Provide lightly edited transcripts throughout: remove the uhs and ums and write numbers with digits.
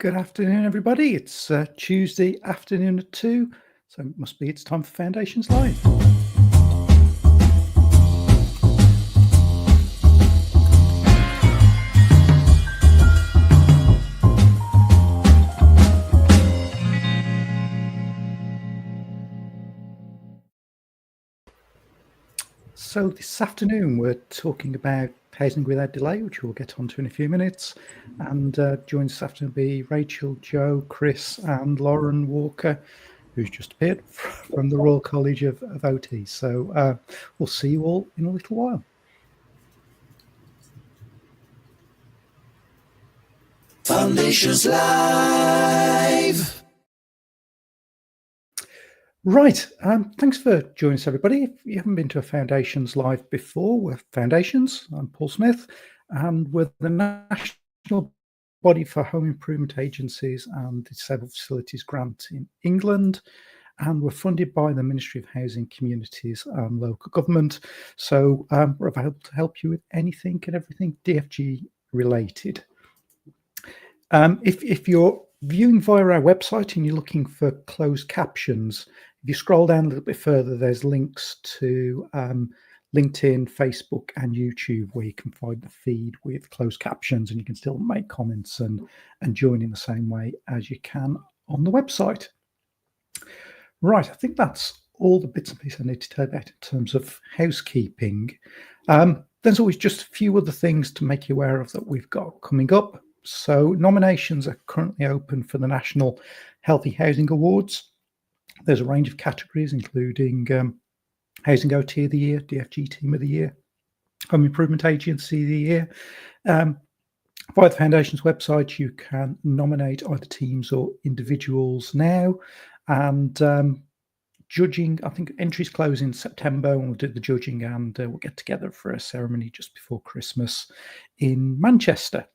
Good afternoon, everybody. It's Tuesday afternoon at 2, so it must be it's time for Foundations Live. So this afternoon we're talking about housing without delay, which we'll get onto in a few minutes. And joined this afternoon will be Rachel, Joe, Chris, and Lauren Walker, who's just appeared from the Royal College of OT. So we'll see you all in a little while. Foundations Live. Right. Thanks for joining us, everybody. If you haven't been to a Foundations Live before, we're Foundations. I'm Paul Smith, and we're the national body for home improvement agencies and disabled facilities grant in England. And we're funded by the Ministry of Housing, Communities and Local Government. So we're available to help you with anything and everything DFG related. If you're viewing via our website and you're looking for closed captions, if you scroll down a little bit further, there's links to LinkedIn, Facebook, and YouTube where you can find the feed with closed captions, and you can still make comments and join in the same way as you can on the website. Right, I think that's all the bits and pieces I need to tell about in terms of housekeeping. There's always just a few other things to make you aware of that we've got coming up. So nominations are currently open for the National Healthy Housing Awards. There's a range of categories, including Housing OT of the Year, DFG Team of the Year, Home Improvement Agency of the Year. Via the Foundation's website, you can nominate either teams or individuals now. And judging, I think entries close in September, and we'll do the judging, and we'll get together for a ceremony just before Christmas in Manchester.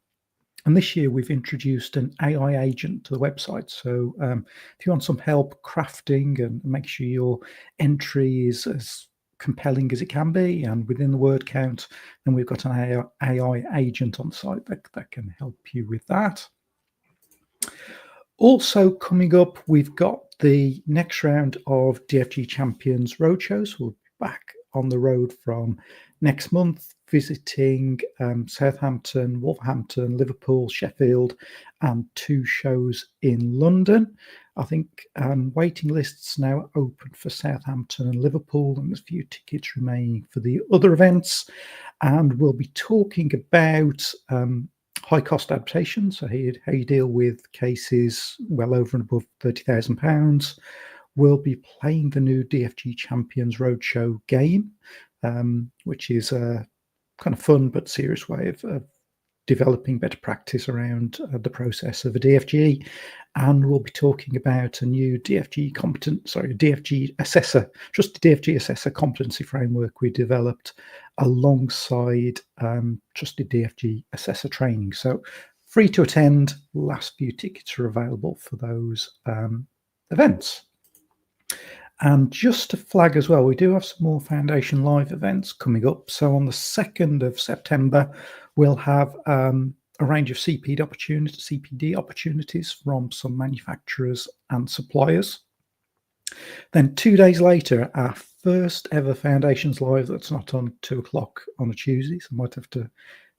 And this year we've introduced an AI agent to the website. So if you want some help crafting and make sure your entry is as compelling as it can be and within the word count, then we've got an AI agent on the site that can help you with that. Also coming up, we've got the next round of DFG Champions Roadshows. We'll be back on the road from next month, visiting Southampton, Wolverhampton, Liverpool, Sheffield, and 2 shows in London. I think waiting lists now open for Southampton and Liverpool, and there's a few tickets remaining for the other events. And we'll be talking about high cost adaptation, so how you deal with cases well over and above £30,000. We'll be playing the new DFG Champions Roadshow game, which is a kind of fun but serious way of developing better practice around the process of a DFG. And we'll be talking about a new DFG assessor, trusted DFG assessor competency framework we developed alongside trusted DFG assessor training. So free to attend. Last few tickets are available for those events. And just to flag as well, we do have some more Foundation Live events coming up. So on the 2nd of September, we'll have a range of CPD opportunities from some manufacturers and suppliers. Then 2 days later, our first ever Foundations Live that's not on 2 o'clock on a Tuesday, so I might have to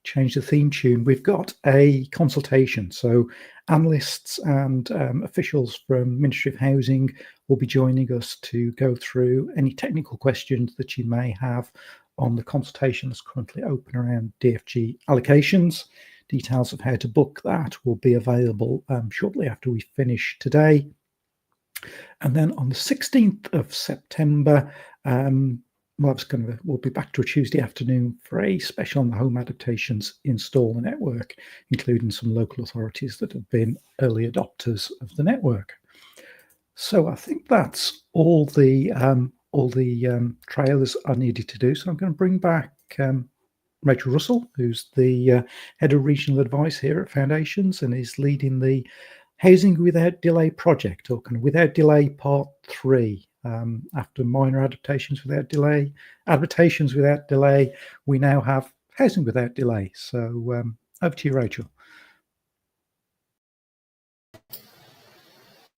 change the theme tune. We've got a consultation. So analysts and officials from Ministry of Housing will be joining us to go through any technical questions that you may have on the consultation that's currently open around DFG allocations. Details of how to book that will be available shortly after we finish today. And then on the 16th of September, we'll be back to a Tuesday afternoon for a special on the home adaptations installer network, including some local authorities that have been early adopters of the network. So I think that's all the trailers I needed to do. So I'm going to bring back Rachel Russell, who's the head of regional advice here at Foundations and is leading the Housing Without Delay project, or kind of Without Delay Part 3. After minor adaptations without delay, we now have Housing Without Delay. So over to you, Rachel.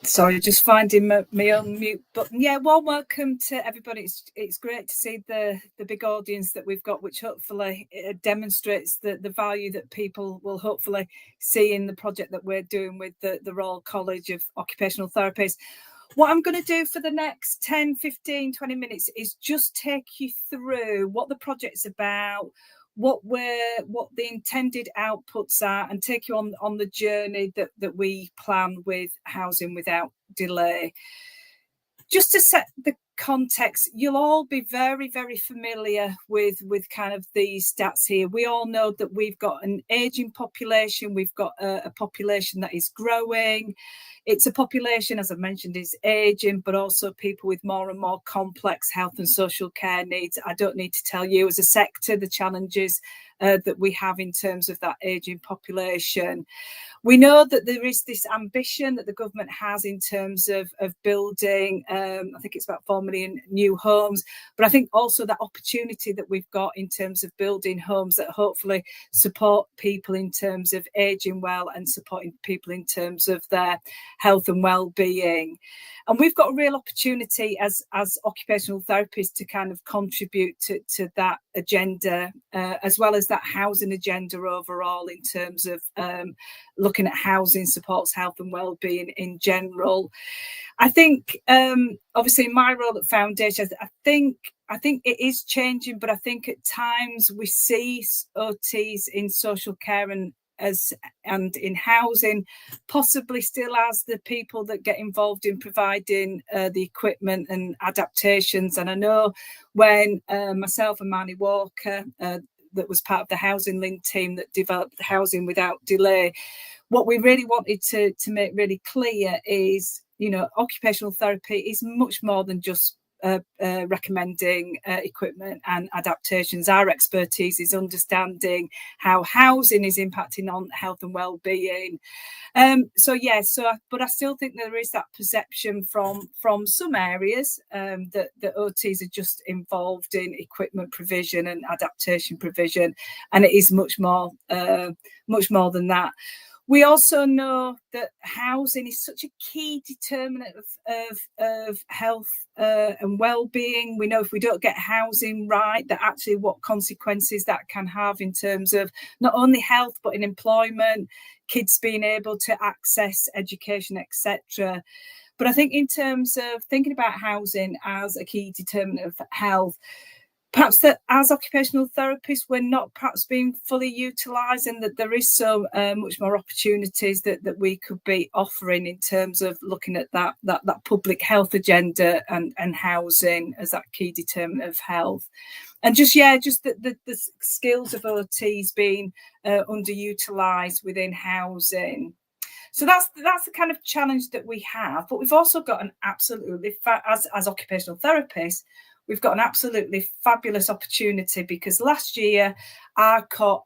Sorry, just finding my own mute button. Yeah, warm welcome to everybody. It's great to see the big audience that we've got, which hopefully demonstrates the value that people will hopefully see in the project that we're doing with the Royal College of Occupational Therapists. What I'm going to do for the next 10, 15, 20 minutes is just take you through what the project's about, what the intended outputs are, and take you on the journey that we plan with Housing Without Delay. Just to set the context, you'll all be very, very familiar with kind of these stats here. We all know that we've got an aging population, we've got a population that is growing. It's a population, as I mentioned, is aging, but also people with more and more complex health and social care needs. I don't need to tell you as a sector the challenges that we have in terms of that aging population. We know that there is this ambition that the government has in terms of building, I think it's about 4 million new homes, but I think also that opportunity that we've got in terms of building homes that hopefully support people in terms of aging well and supporting people in terms of their health and well-being. And we've got a real opportunity as occupational therapists to kind of contribute to that agenda, as well as that housing agenda overall in terms of looking at housing supports health and well-being in general. I think, obviously, my role at Foundation, I think it is changing, but I think at times we see OTs in social care and in housing possibly still as the people that get involved in providing the equipment and adaptations. And I know when myself and Marnie Walker, that was part of the Housing Link team that developed Housing Without Delay, what we really wanted to make really clear is, you know, occupational therapy is much more than just recommending equipment and adaptations. Our expertise is understanding how housing is impacting on health and well-being. But I still think there is that perception from some areas that OTs are just involved in equipment provision and adaptation provision, and it is much more than that. We also know that housing is such a key determinant of health and well-being. We know if we don't get housing right, that actually what consequences that can have in terms of not only health, but in employment, kids being able to access education, etc. But I think in terms of thinking about housing as a key determinant of health, perhaps that as occupational therapists, we're not perhaps being fully utilised, and that there is so much more opportunities that we could be offering in terms of looking at that public health agenda and housing as that key determinant of health. And just the skills of OTs being underutilised within housing. So that's the kind of challenge that we have. But we've also got an absolutely, as occupational therapists, we've got an absolutely fabulous opportunity, because last year ARCOT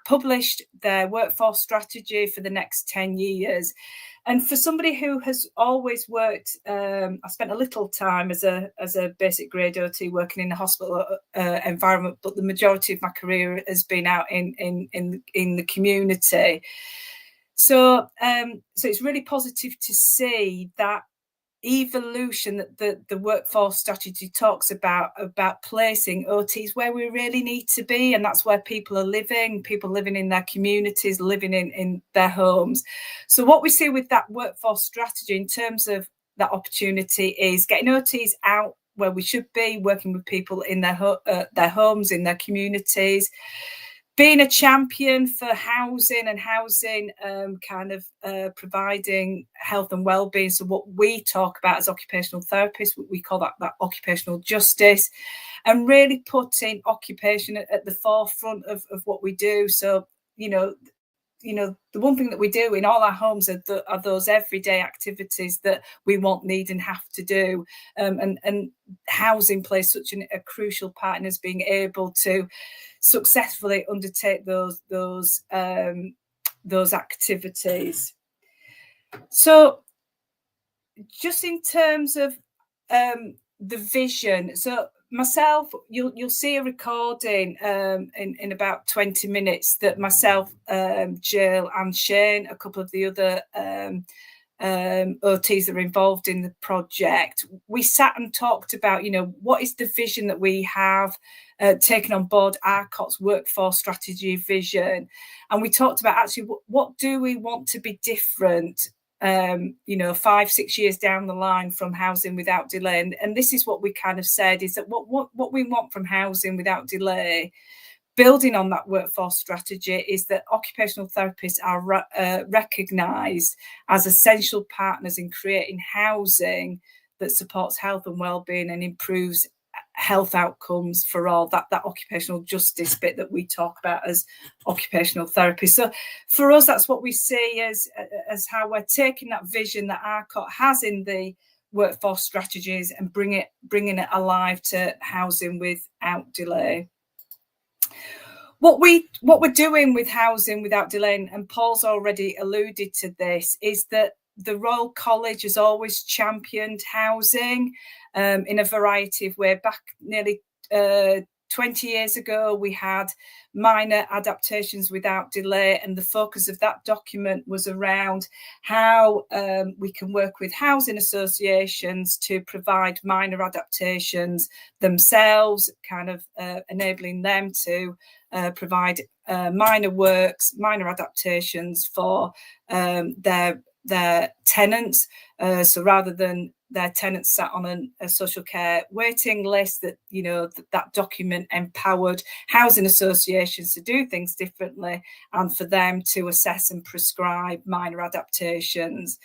published their workforce strategy for the next 10 years. And for somebody who has always worked, I spent a little time as a basic grade OT working in a hospital environment, but the majority of my career has been out in the community. So it's really positive to see that evolution that the workforce strategy talks about placing OTs where we really need to be, and that's where people living in their communities, living in their homes. So what we see with that workforce strategy in terms of that opportunity is getting OTs out where we should be, working with people in their homes, in their communities, being a champion for housing and providing health and well-being. So what we talk about as occupational therapists, we call that occupational justice, and really putting occupation at the forefront of what we do. So, you know, the one thing that we do in all our homes are those everyday activities that we want, need, and have to do. And housing plays such a crucial part in us being able to successfully undertake those activities. So, just in terms of the vision, so myself, you'll see a recording in about 20 minutes that myself, Jill and Shane, a couple of the other OTs that are involved in the project, we sat and talked about, what is the vision that we have, taken on board ARCOT's workforce strategy vision. And we talked about actually what do we want to be different 5-6 years down the line from Housing Without Delay. And this is what we kind of said, is that what we want from Housing Without Delay, building on that workforce strategy, is that occupational therapists are recognised as essential partners in creating housing that supports health and well-being and improves health outcomes for all, that occupational justice bit that we talk about as occupational therapy. So for us, that's what we see as how we're taking that vision that ARCOT has in the workforce strategies and bringing it alive to Housing Without Delay. What we're doing with Housing Without Delay, and Paul's already alluded to this, is that the Royal College has always championed housing in a variety of ways. Back nearly 20 years ago, we had minor adaptations without delay, and the focus of that document was around how we can work with housing associations to provide minor adaptations themselves, kind of enabling them to provide minor works, minor adaptations for their tenants. So rather than their tenants sat on a social care waiting list, that document empowered housing associations to do things differently and for them to assess and prescribe minor adaptations.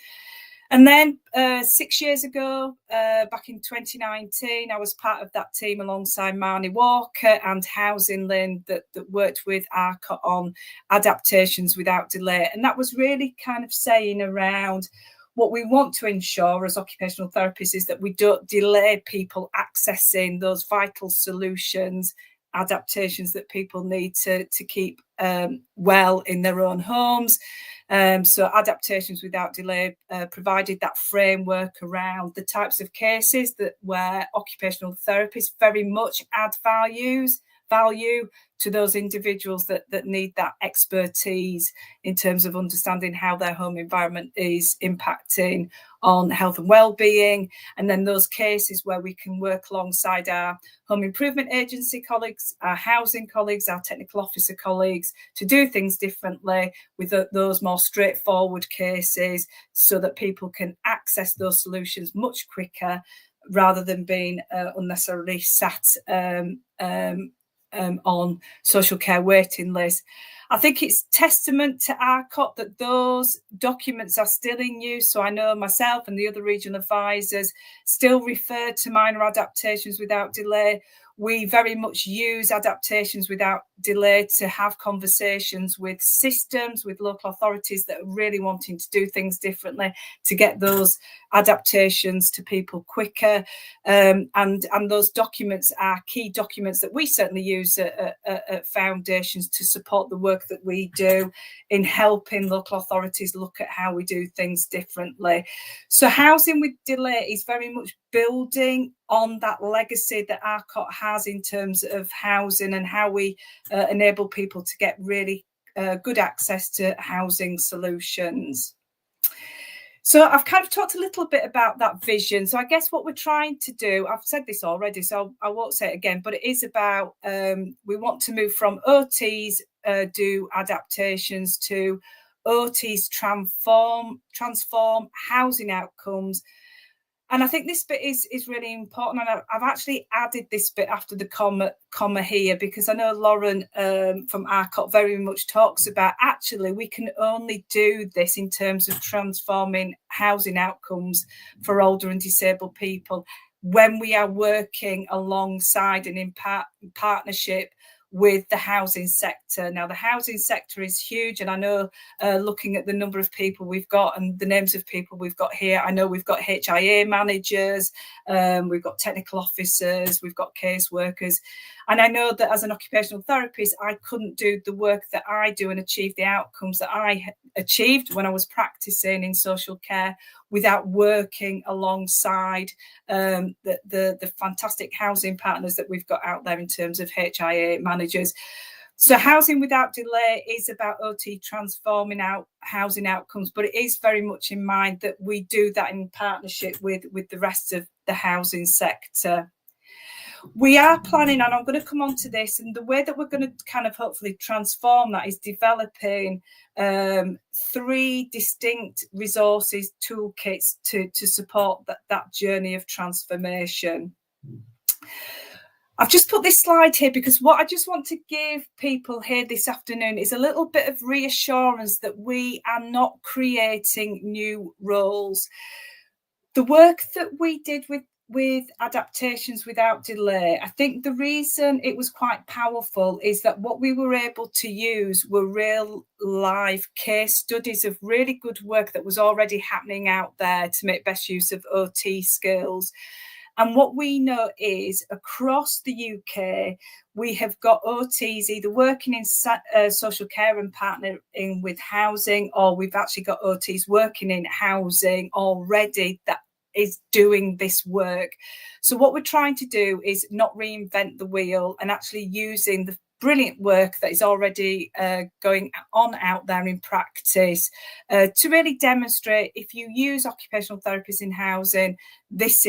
And then 6 years ago, back in 2019, I was part of that team alongside Marnie Walker and Housing Lynn that worked with ARCOT on adaptations without delay. And that was really kind of saying around what we want to ensure as occupational therapists is that we don't delay people accessing those vital solutions, adaptations that people need to keep well in their own homes. So adaptations without delay provided that framework around the types of cases where occupational therapists very much add value to those individuals that need that expertise in terms of understanding how their home environment is impacting on health and well-being. And then those cases where we can work alongside our home improvement agency colleagues, our housing colleagues, our technical officer colleagues to do things differently with those more straightforward cases so that people can access those solutions much quicker rather than being unnecessarily sat on social care waiting lists. I think it's testament to ARCOT that those documents are still in use. So I know myself and the other regional advisors still refer to minor adaptations without delay. We very much use adaptations without delay to have conversations with systems, with local authorities that are really wanting to do things differently, to get those adaptations to people quicker. And those documents are key documents that we certainly use at Foundations to support the work that we do in helping local authorities look at how we do things differently. So Housing with Delay is very much building on that legacy that ARCOT has in terms of housing and how we enable people to get really good access to housing solutions. So I've kind of talked a little bit about that vision. So I guess what we're trying to do, I've said this already, so I won't say it again, but it is about we want to move from OTs do adaptations to OTs transform housing outcomes. And I think this bit is really important. And I've actually added this bit after the comma here, because I know Lauren from ARCOT very much talks about actually we can only do this in terms of transforming housing outcomes for older and disabled people when we are working alongside and in partnership with the housing sector. Now, the housing sector is huge, and I know looking at the number of people we've got and the names of people we've got here, I know we've got HIA managers, we've got technical officers, we've got caseworkers. And I know that as an occupational therapist, I couldn't do the work that I do and achieve the outcomes that I achieved when I was practicing in social care without working alongside the fantastic housing partners that we've got out there in terms of HIA managers. So Housing Without Delay is about OT transforming out housing outcomes, but it is very much in mind that we do that in partnership with the rest of the housing sector. We are planning, and I'm going to come on to this, and the way that we're going to kind of hopefully transform that is developing 3 distinct resources, toolkits to support that journey of transformation. I've just put this slide here because what I just want to give people here this afternoon is a little bit of reassurance that we are not creating new roles. The work that we did with Adaptations Without Delay, I think the reason it was quite powerful is that what we were able to use were real live case studies of really good work that was already happening out there to make best use of OT skills. And what we know is across the UK, we have got OTs either working in social care and partnering with housing, or we've actually got OTs working in housing already that is doing this work. So what we're trying to do is not reinvent the wheel and actually using the brilliant work that is already going on out there in practice to really demonstrate if you use occupational therapists in housing, these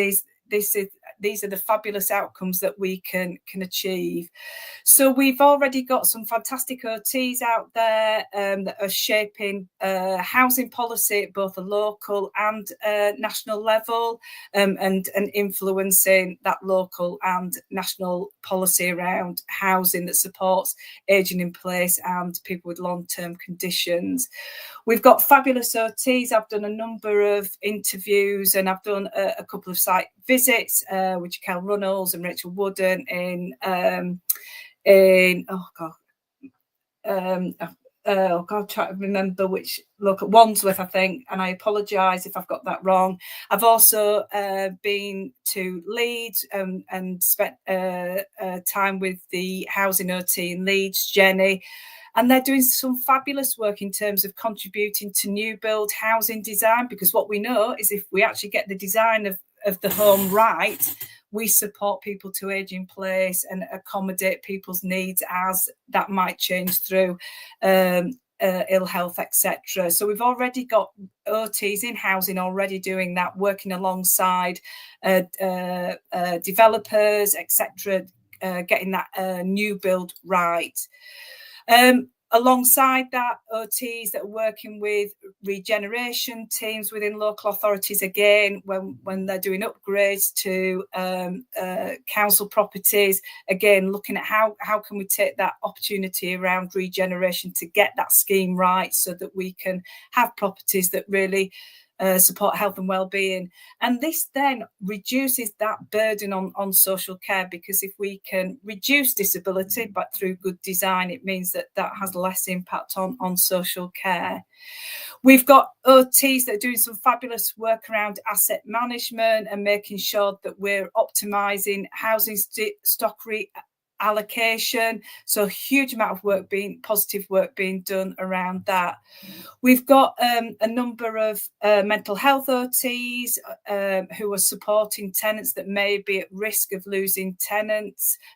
are the fabulous outcomes that we can achieve. So we've already got some fantastic OTs out there that are shaping housing policy at both a local and national level, and influencing that local and national policy around housing that supports ageing in place and people with long-term conditions. We've got fabulous OTs. I've done a number of interviews and I've done a couple of site visits with Kel Runnels and Rachel Wooden in I'm trying to remember which local, Wandsworth, I think, and I apologise if I've got that wrong. I've also been to Leeds and spent time with the housing OT in Leeds, Jenny, and they're doing some fabulous work in terms of contributing to new build housing design, because what we know is if we actually get the design of the home right, we support people to age in place and accommodate people's needs as that might change through ill health, etc. So we've already got OTs in housing already doing that, working alongside developers, etc., getting that new build right. Alongside that, OTs that are working with regeneration teams within local authorities, again, when they're doing upgrades to council properties, again, looking at how can we take that opportunity around regeneration to get that scheme right so that we can have properties that really support health and well-being. And this then reduces that burden on social care, because if we can reduce disability but through good design, it means that has less impact on social care. We've got OTs that are doing some fabulous work around asset management and making sure that we're optimising housing stock allocation. So a huge amount of positive work being done around that. We've got a number of mental health OTs who are supporting tenants that may be at risk of losing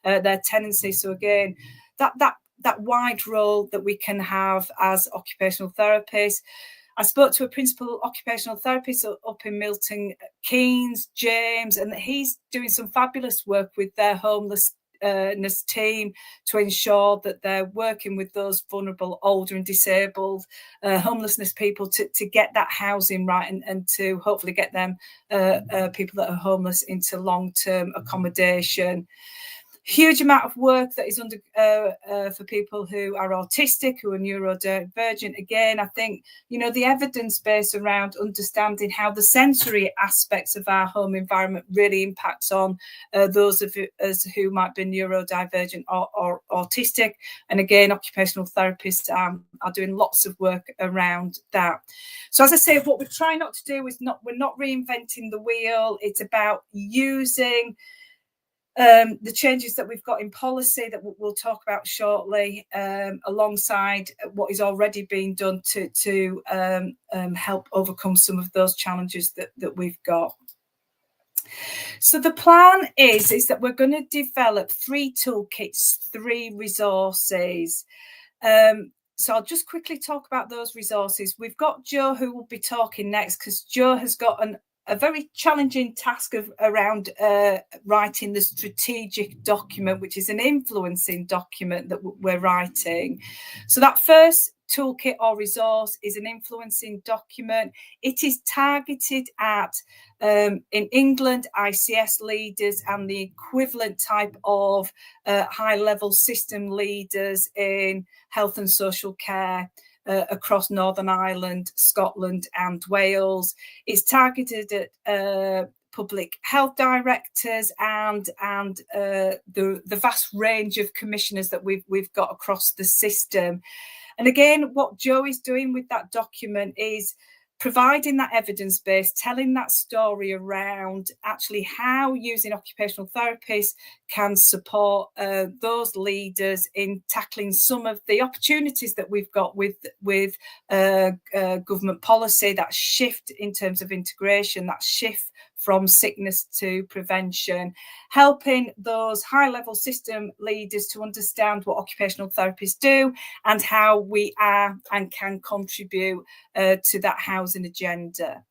their tenancy. So again, that wide role that we can have as occupational therapists. I spoke to a principal occupational therapist up in Milton Keynes, James, and he's doing some fabulous work with their homelessness team to ensure that they're working with those vulnerable, older and disabled homelessness people to get that housing right and to hopefully get them people that are homeless into long-term accommodation. Huge amount of work that is under for people who are autistic, who are neurodivergent. Again, I think, the evidence base around understanding how the sensory aspects of our home environment really impacts on those of us who might be neurodivergent or autistic. And again, occupational therapists are doing lots of work around that. So as I say, what we're trying not to do is we're not reinventing the wheel. It's about using the changes that we've got in policy that we'll talk about shortly, alongside what is already being done to help overcome some of those challenges that we've got. So the plan is that we're going to develop 3 toolkits, 3 resources. So I'll just quickly talk about those resources. We've got Joe who will be talking next, because Joe has got a very challenging task around writing the strategic document, which is an influencing document that we're writing. So that first toolkit or resource is an influencing document. It is targeted at, in England, ICS leaders and the equivalent type of high-level system leaders in health and social care across Northern Ireland, Scotland and Wales. It's targeted at public health directors and the vast range of commissioners that we've got across the system. And again, what Joe is doing with that document is providing that evidence base, telling that story around actually how using occupational therapists can support those leaders in tackling some of the opportunities that we've got with government policy, that shift in terms of integration, that shift from sickness to prevention, helping those high-level system leaders to understand what occupational therapists do and how we are and can contribute to that housing agenda.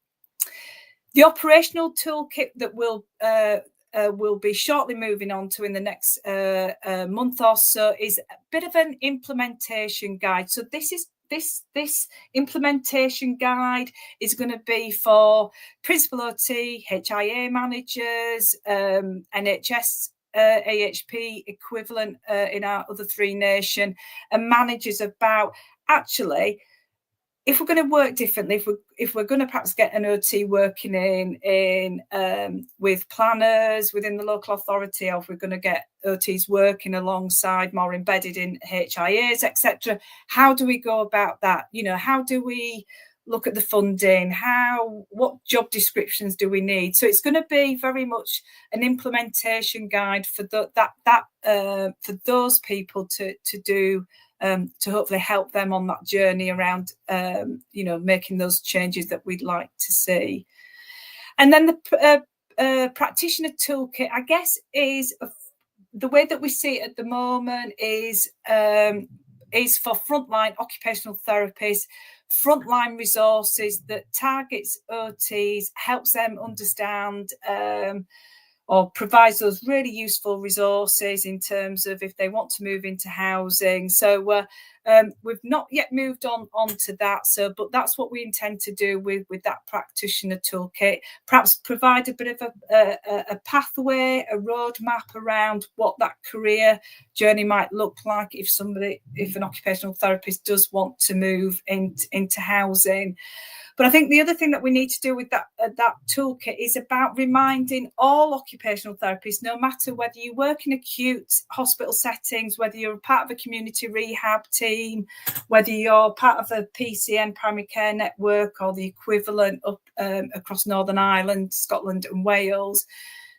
The operational toolkit that we'll be shortly moving on to in the next month or so is a bit of an implementation guide. So this implementation guide is going to be for principal OT, HIA managers, NHS AHP equivalent in our other 3 nations, and managers about actually, if we're going to work differently, if we're going to perhaps get an OT working in with planners within the local authority, or if we're going to get OTs working alongside, more embedded in HIAs, etc., how do we go about that? You know, how do we look at the funding? What job descriptions do we need? So it's going to be very much an implementation guide for for those people to do. To hopefully help them on that journey around, making those changes that we'd like to see. And then the practitioner toolkit, I guess, is the way that we see it at the moment is for frontline occupational therapists, frontline resources that targets OTs, helps them understand or provides those really useful resources in terms of if they want to move into housing. So we've not yet moved on to that. But that's what we intend to do with that practitioner toolkit. Perhaps provide a bit of a pathway, a roadmap around what that career journey might look like if an occupational therapist does want to move into housing. But I think the other thing that we need to do with that toolkit is about reminding all occupational therapists, no matter whether you work in acute hospital settings, whether you're a part of a community rehab team, whether you're part of a PCN primary care network or the equivalent up across Northern Ireland, Scotland and Wales,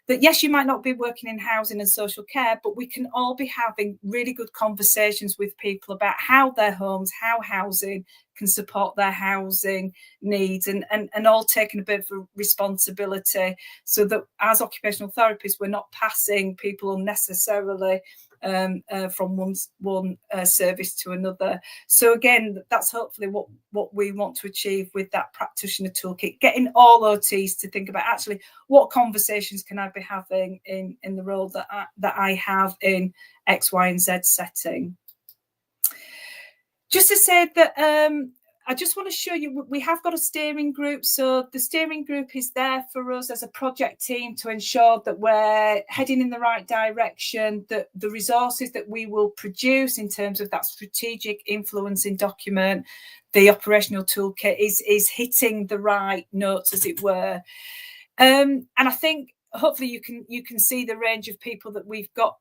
that yes, you might not be working in housing and social care, but we can all be having really good conversations with people about how their homes, how housing can support their housing needs, and all taking a bit of a responsibility so that as occupational therapists, we're not passing people unnecessarily from one service to another. So again, that's hopefully what we want to achieve with that practitioner toolkit, getting all OTs to think about actually what conversations can I be having in the role that I have in X, Y, and Z setting. Just to say that I just want to show you, we have got a steering group. So the steering group is there for us as a project team to ensure that we're heading in the right direction, that the resources that we will produce in terms of that strategic influencing document, the operational toolkit is hitting the right notes, as it were. And I think hopefully you can see the range of people that we've got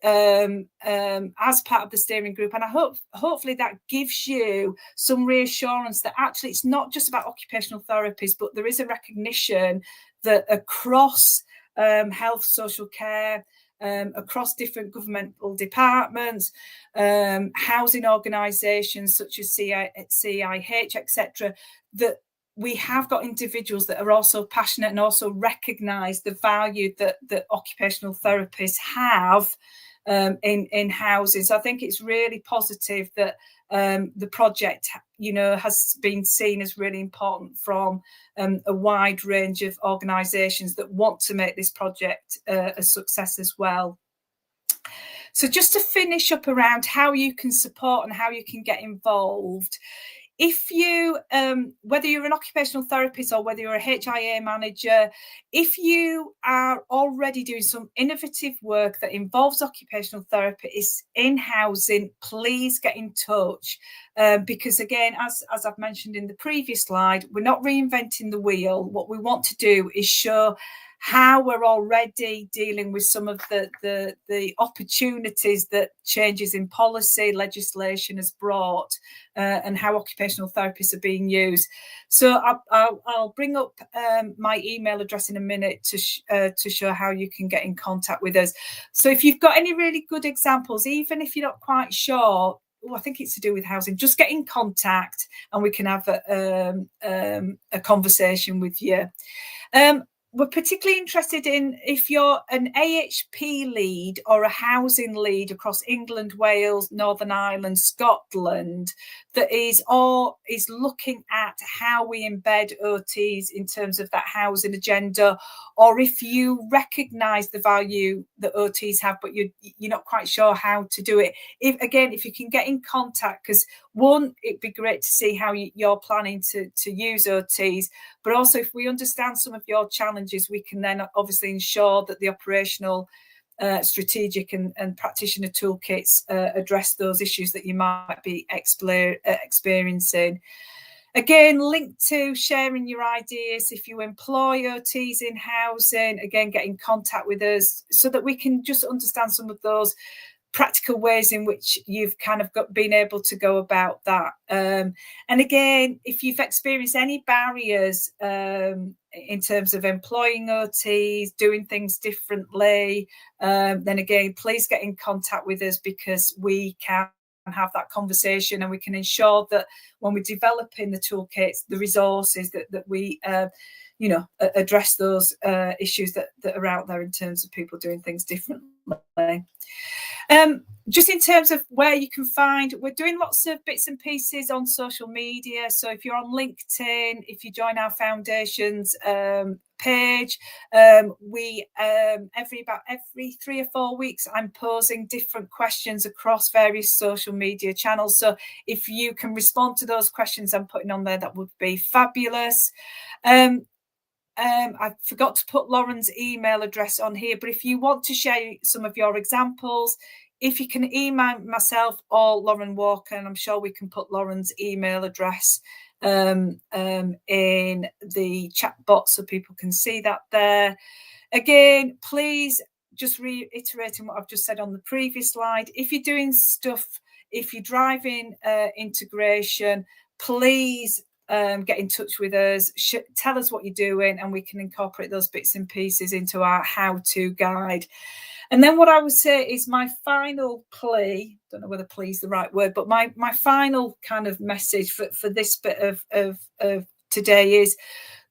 as part of the steering group, and I hopefully that gives you some reassurance that actually it's not just about occupational therapies, but there is a recognition that across health, social care, across different governmental departments, housing organisations such as CIH, etc., that we have got individuals that are also passionate and also recognise the value that occupational therapists have in housing. So I think it's really positive that the project, has been seen as really important from a wide range of organisations that want to make this project a success as well. So just to finish up around how you can support and how you can get involved, if you, whether you're an occupational therapist or whether you're a HIA manager, if you are already doing some innovative work that involves occupational therapists in housing, please get in touch. Because again, as I've mentioned in the previous slide, we're not reinventing the wheel. What we want to do is show how we're already dealing with some of the opportunities that changes in policy legislation has brought, and how occupational therapists are being used. So I'll bring up my email address in a minute to show how you can get in contact with us. So if you've got any really good examples, even if you're not quite sure, I think it's to do with housing, just get in contact and we can have a conversation with you. We're particularly interested in if you're an AHP lead or a housing lead across England, Wales, Northern Ireland, Scotland, that is looking at how we embed OTs in terms of that housing agenda, or if you recognise the value that OTs have, but you're not quite sure how to do it. If you can get in contact, because one, it'd be great to see how you're planning to use OTs, but also if we understand some of your challenges, we can then obviously ensure that the operational, strategic and practitioner toolkits address those issues that you might be experiencing. Again, linked to sharing your ideas. If you employ OTs in housing, again, get in contact with us so that we can just understand some of those practical ways in which you've kind of been able to go about that. And again, if you've experienced any barriers in terms of employing OTs, doing things differently, then again, please get in contact with us, because we can have that conversation and we can ensure that when we're developing the toolkits, the resources that we address those issues that are out there in terms of people doing things differently. Just in terms of where you can find, we're doing lots of bits and pieces on social media. So if you're on LinkedIn, if you join our foundation's page, we every 3 or 4 weeks, I'm posing different questions across various social media channels. So if you can respond to those questions I'm putting on there, that would be fabulous. I forgot to put Lauren's email address on here, but if you want to share some of your examples, if you can email myself or Lauren Walker, and I'm sure we can put Lauren's email address in the chat box so people can see that there. Again, please, just reiterating what I've just said on the previous slide, if you're doing stuff, if you're driving integration, please get in touch with us, tell us what you're doing, and we can incorporate those bits and pieces into our how-to guide. And then what I would say is my final plea, don't know whether plea is the right word, but my final kind of message for this bit of today is,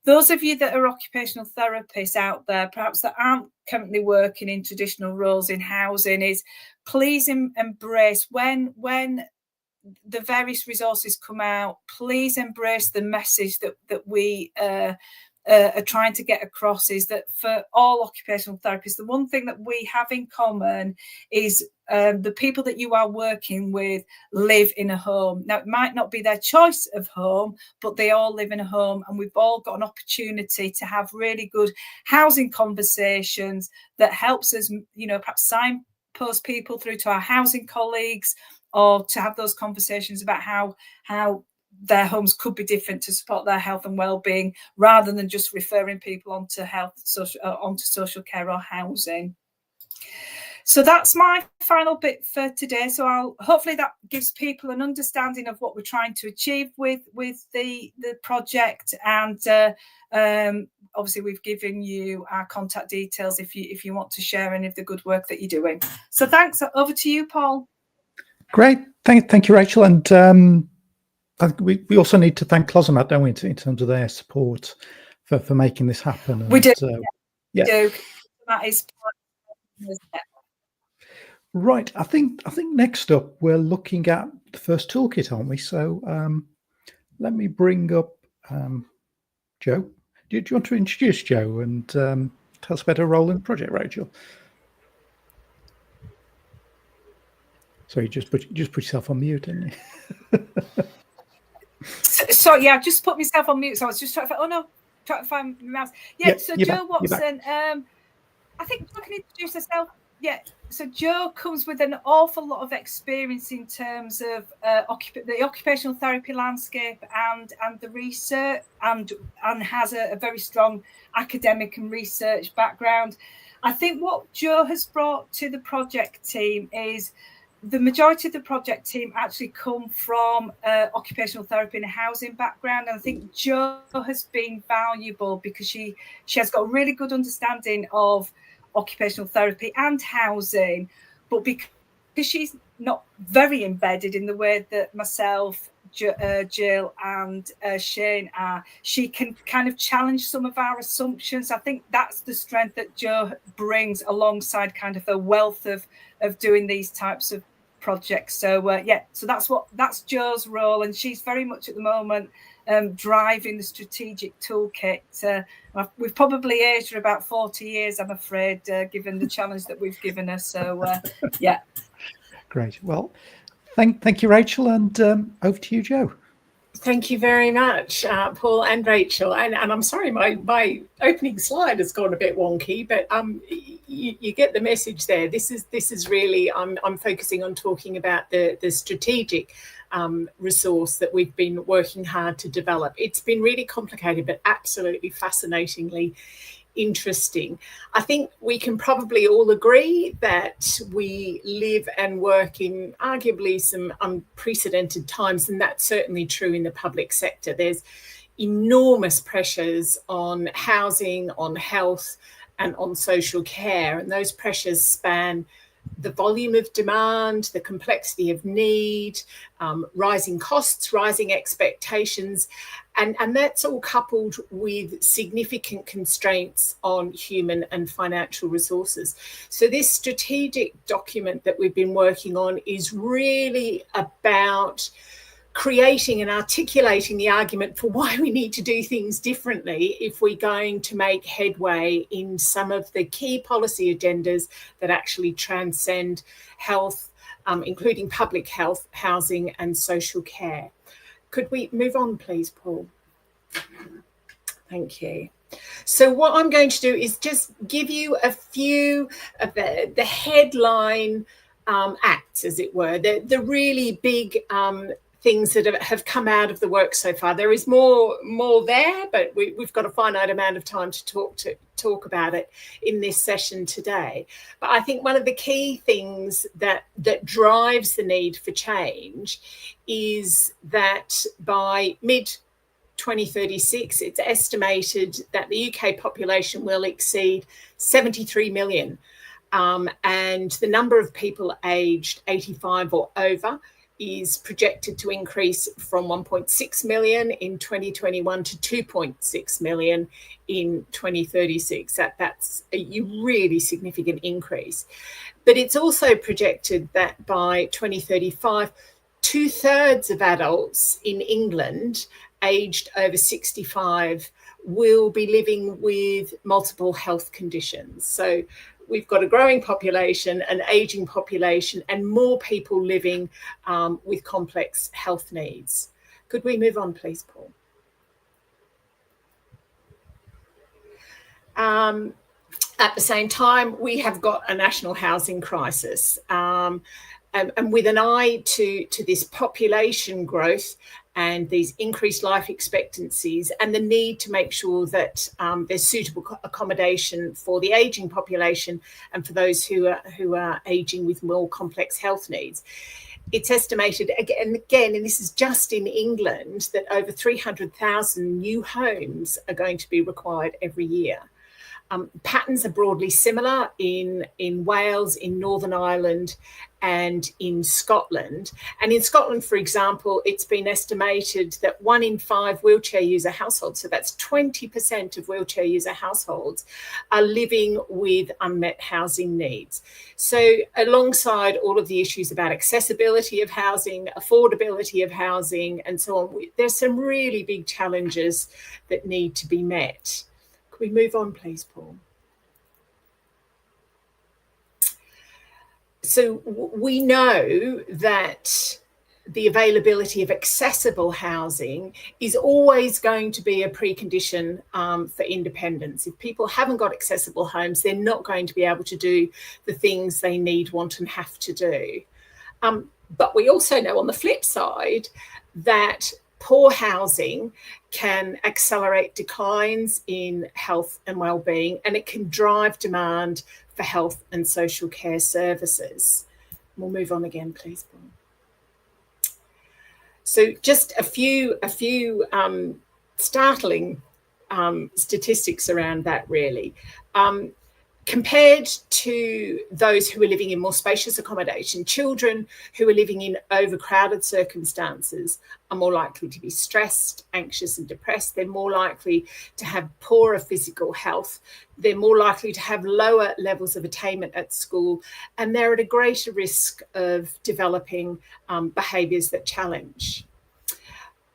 those of you that are occupational therapists out there, perhaps that aren't currently working in traditional roles in housing, is please embrace when the various resources come out, please embrace the message that we are trying to get across, is that for all occupational therapists, the one thing that we have in common is the people that you are working with live in a home. Now, it might not be their choice of home, but they all live in a home, and we've all got an opportunity to have really good housing conversations that helps us, perhaps signpost people through to our housing colleagues, or to have those conversations about how their homes could be different to support their health and well-being, rather than just referring people onto social care or housing. So that's my final bit for today. So hopefully that gives people an understanding of what we're trying to achieve with the project, and obviously we've given you our contact details if you want to share any of the good work that you're doing. So thanks. Over to you, Paul. Great. Thank you, Rachel. And I think we also need to thank Closemat, don't we, in terms of their support for making this happen. We do. Yeah. Do. That is, isn't it? Right. I think next up we're looking at the first toolkit, aren't we? So let me bring up Joe. Do you want to introduce Joe and tell us about her role in the project, Rachel? Sorry, just put yourself on mute, didn't you? So yeah, I just put myself on mute. So I was just trying to find my mouse. Yeah. So Joe Watson. I think I can introduce herself. Yeah. So Joe comes with an awful lot of experience in terms of the occupational therapy landscape and the research, and has a very strong academic and research background. I think what Joe has brought to the project team is the majority of the project team actually come from occupational therapy and a housing background. And I think Joe has been valuable because she has got a really good understanding of occupational therapy and housing, but because she's not very embedded in the way that myself, Jill and Shane are, she can kind of challenge some of our assumptions. I think that's the strength that Joe brings alongside kind of the wealth of doing these types of projects. So so that's Joe's role, and she's very much at the moment driving the strategic toolkit. We've probably aged her about 40 years, I'm afraid, given the challenge that we've given her. So yeah. Great. Well, thank you, Rachel, and over to you, Joe. Thank you very much, Paul and Rachel. And I'm sorry, my opening slide has gone a bit wonky, but you get the message there. This is really I'm focusing on talking about the strategic resource that we've been working hard to develop. It's been really complicated, but absolutely fascinatingly interesting. I think we can probably all agree that we live and work in arguably some unprecedented times, and that's certainly true in the public sector. There's enormous pressures on housing, on health, and on social care, and those pressures span the volume of demand, the complexity of need, rising costs, rising expectations, and that's all coupled with significant constraints on human and financial resources. So this strategic document that we've been working on is really about creating and articulating the argument for why we need to do things differently if we're going to make headway in some of the key policy agendas that actually transcend health, including public health, housing and social care. Could we move on, please, Paul? Thank you. So what I'm going to do is just give you a few of the headline acts, as it were, the really big things that have come out of the work so far. There is more there, but we've got a finite amount of time to talk about it in this session today. But I think one of the key things that drives the need for change is that by mid-2036, it's estimated that the UK population will exceed 73 million. And the number of people aged 85 or over is projected to increase from 1.6 million in 2021 to 2.6 million in 2036. That's a really significant increase. But it's also projected that by 2035, 2/3 of adults in England aged over 65 will be living with multiple health conditions. So we've got a growing population, an aging population, and more people living with complex health needs. Could we move on, please, Paul? At the same time, we have got a national housing crisis. And with an eye to this population growth and these increased life expectancies and the need to make sure that there's suitable accommodation for the ageing population and for those who are ageing with more complex health needs. It's estimated again, and this is just in England, that over 300,000 new homes are going to be required every year. Patterns are broadly similar in Wales, in Northern Ireland, and in Scotland. And in Scotland, for example, it's been estimated that 1 in 5 wheelchair user households, so that's 20% of wheelchair user households, are living with unmet housing needs. So alongside all of the issues about accessibility of housing, affordability of housing, and so on, there's some really big challenges that need to be met. Can we move on, please, Paul? So we know that the availability of accessible housing is always going to be a precondition for independence. If people haven't got accessible homes, they're not going to be able to do the things they need, want, and have to do. But we also know on the flip side that poor housing can accelerate declines in health and well-being, and it can drive demand for health and social care services. We'll move on again, please, Paul. So just a few startling statistics around that, really. Compared to those who are living in more spacious accommodation, children who are living in overcrowded circumstances are more likely to be stressed, anxious, and depressed. They're more likely to have poorer physical health. They're more likely to have lower levels of attainment at school, and they're at a greater risk of developing behaviours that challenge.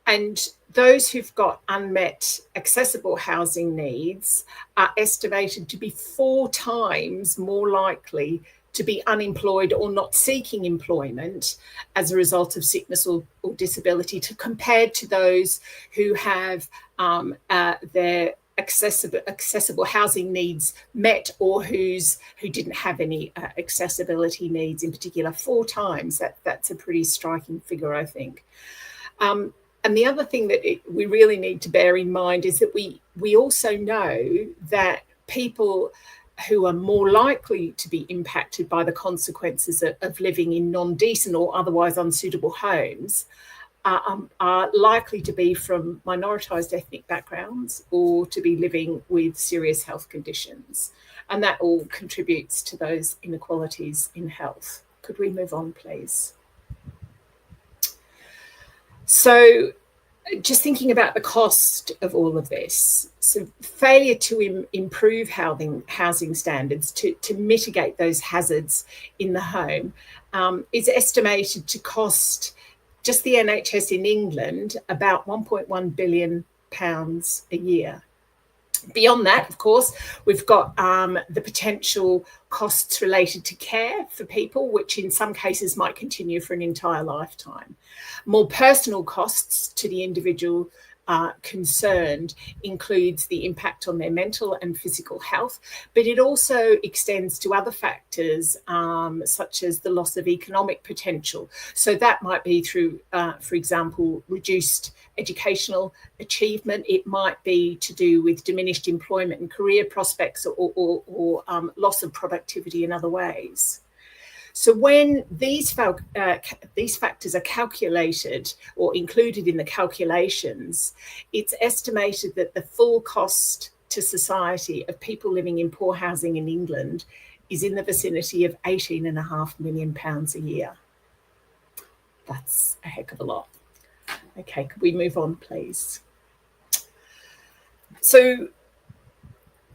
And those who've got unmet accessible housing needs are estimated to be 4 times more likely to be unemployed or not seeking employment as a result of sickness or disability, compared to those who have their accessible housing needs met, or who didn't have any accessibility needs in particular. 4 times. That's a pretty striking figure, I think. And the other thing that we really need to bear in mind is that we also know that people who are more likely to be impacted by the consequences of living in non-decent or otherwise unsuitable homes are likely to be from minoritised ethnic backgrounds or to be living with serious health conditions. And that all contributes to those inequalities in health. Could we move on, please? So just thinking about the cost of all of this, so failure to improve housing standards to mitigate those hazards in the home is estimated to cost just the NHS in England about £1.1 billion a year. Beyond that, of course, we've got the potential costs related to care for people, which in some cases might continue for an entire lifetime. More personal costs to the individual concerned includes the impact on their mental and physical health, but it also extends to other factors such as the loss of economic potential. So that might be through, for example, reduced educational achievement. It might be to do with diminished employment and career prospects, or loss of productivity in other ways. So when these factors are calculated or included in the calculations, it's estimated that the full cost to society of people living in poor housing in England is in the vicinity of £18.5 million a year. That's a heck of a lot. Okay, could we move on, please? So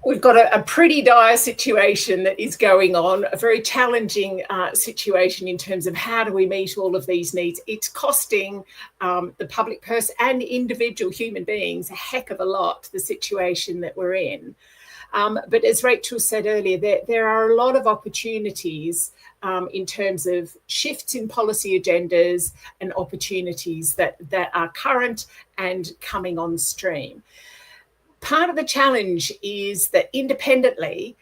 we've got a pretty dire situation that is going on, a very challenging situation in terms of how do we meet all of these needs. It's costing the public purse and individual human beings a heck of a lot, the situation that we're in. But as Rachel said earlier, there are a lot of opportunities in terms of shifts in policy agendas and opportunities that are current and coming on stream. Part of the challenge is that independently,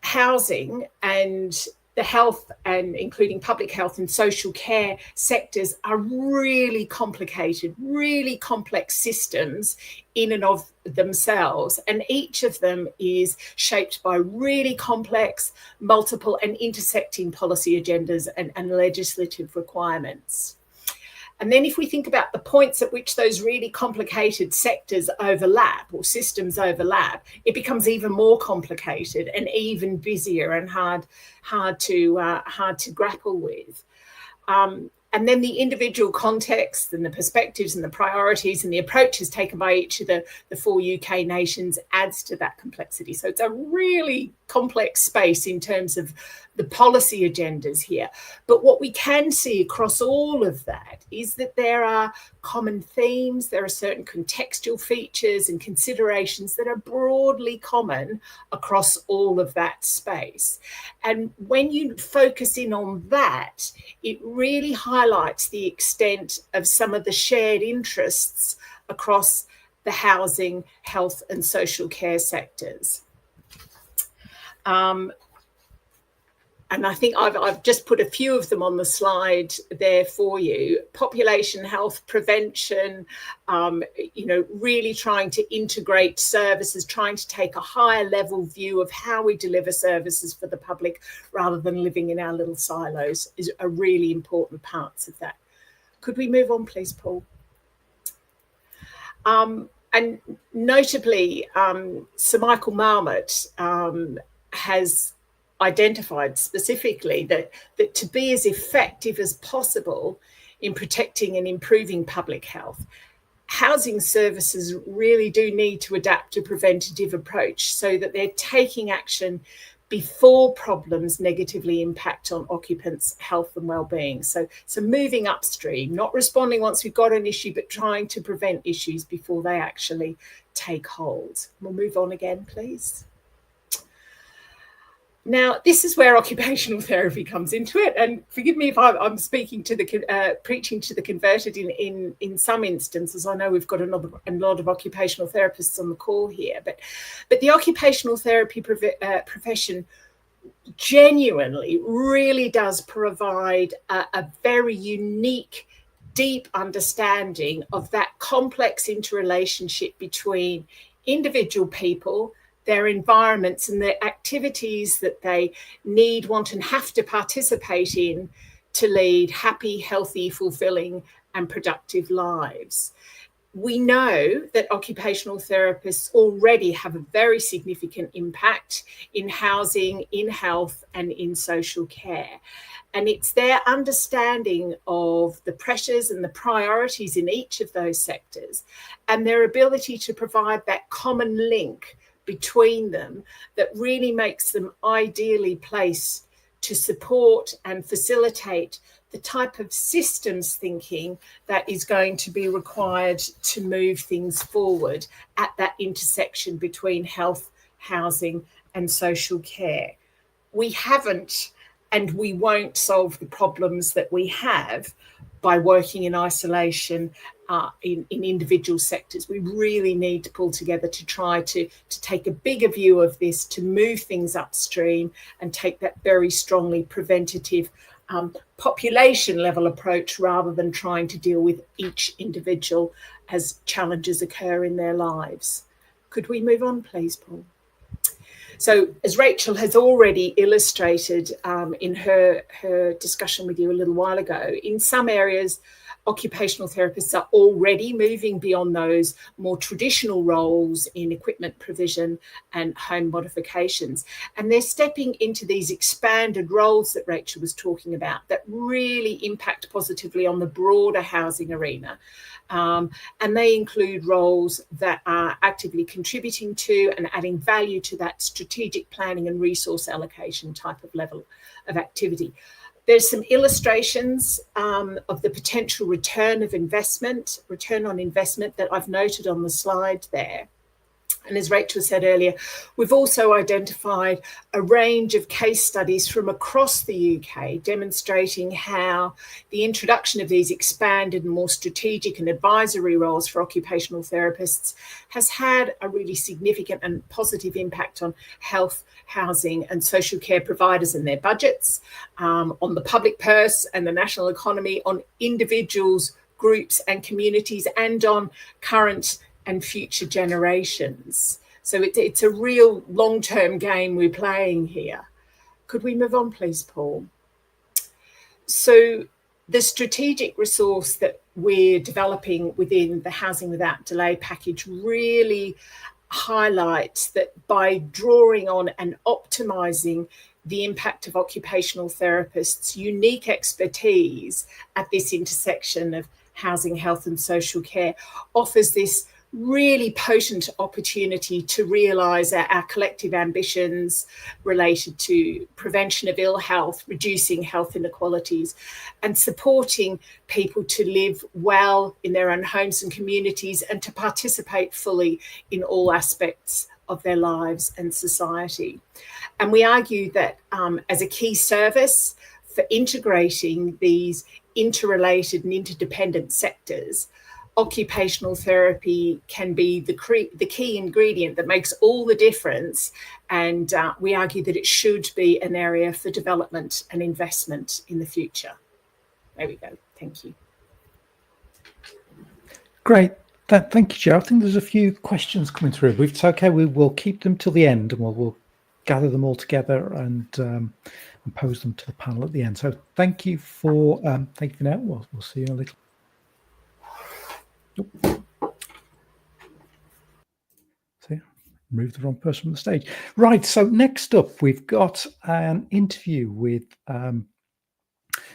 housing and the health, and including public health and social care sectors, are really complicated, really complex systems in and of themselves. And each of them is shaped by really complex, multiple and intersecting policy agendas and legislative requirements. And then if we think about the points at which those really complicated sectors overlap or systems overlap, it becomes even more complicated and even busier and hard to grapple with. And then the individual contexts and the perspectives and the priorities and the approaches taken by each of the 4 UK nations adds to that complexity. So it's a really complex space in terms of the policy agendas here. But what we can see across all of that is that there are common themes, there are certain contextual features and considerations that are broadly common across all of that space. And when you focus in on that, it really highlights the extent of some of the shared interests across the housing, health and social care sectors. And I think I've just put a few of them on the slide there for you. Population health, prevention, really trying to integrate services, trying to take a higher level view of how we deliver services for the public rather than living in our little silos is a really important parts of that. Could we move on, please, Paul? And notably, Sir Michael Marmot has identified specifically that to be as effective as possible in protecting and improving public health, housing services really do need to adapt a preventative approach so that they're taking action before problems negatively impact on occupants' health and well-being. So moving upstream, not responding once we've got an issue, but trying to prevent issues before they actually take hold. We'll move on again, please. Now, this is where occupational therapy comes into it, and forgive me if I'm speaking to the preaching to the converted in some instances. I know we've got a lot of occupational therapists on the call here, but the occupational therapy profession genuinely really does provide a very unique, deep understanding of that complex interrelationship between individual people, their environments and the activities that they need, want and have to participate in to lead happy, healthy, fulfilling and productive lives. We know that occupational therapists already have a very significant impact in housing, in health and in social care. And it's their understanding of the pressures and the priorities in each of those sectors and their ability to provide that common link between them that really makes them ideally placed to support and facilitate the type of systems thinking that is going to be required to move things forward at that intersection between health, housing and social care. We haven't and we won't solve the problems that we have by working in isolation in individual sectors. We really need to pull together to try to take a bigger view of this, to move things upstream and take that very strongly preventative population level approach rather than trying to deal with each individual as challenges occur in their lives. Could we move on, please, Paul? So as Rachel has already illustrated in her discussion with you a little while ago, in some areas, occupational therapists are already moving beyond those more traditional roles in equipment provision and home modifications. And they're stepping into these expanded roles that Rachel was talking about that really impact positively on the broader housing arena. And they include roles that are actively contributing to and adding value to that strategic planning and resource allocation type of level of activity. There's some illustrations of the potential return on investment that I've noted on the slide there. And as Rachel said earlier, we've also identified a range of case studies from across the UK demonstrating how the introduction of these expanded and more strategic and advisory roles for occupational therapists has had a really significant and positive impact on health, housing and social care providers and their budgets, on the public purse and the national economy, on individuals, groups and communities, and on current and future generations. So it's a real long-term game we're playing here. Could we move on, please, Paul? So the strategic resource that we're developing within the Housing Without Delay package really highlights that by drawing on and optimising the impact of occupational therapists' unique expertise at this intersection of housing, health and social care offers this really potent opportunity to realise our collective ambitions related to prevention of ill health, reducing health inequalities, and supporting people to live well in their own homes and communities and to participate fully in all aspects of their lives and society. And we argue that as a key service for integrating these interrelated and interdependent sectors, occupational therapy can be the key ingredient that makes all the difference. And we argue that it should be an area for development and investment in the future. There we go. Thank you. Great. Thank you, Joe. I think there's a few questions coming through. If it's okay, we will keep them till the end, and we'll gather them all together and pose them to the panel at the end. So thank you for now. We'll see you in a little. See, move the wrong person from the stage. Right. So next up, we've got an interview with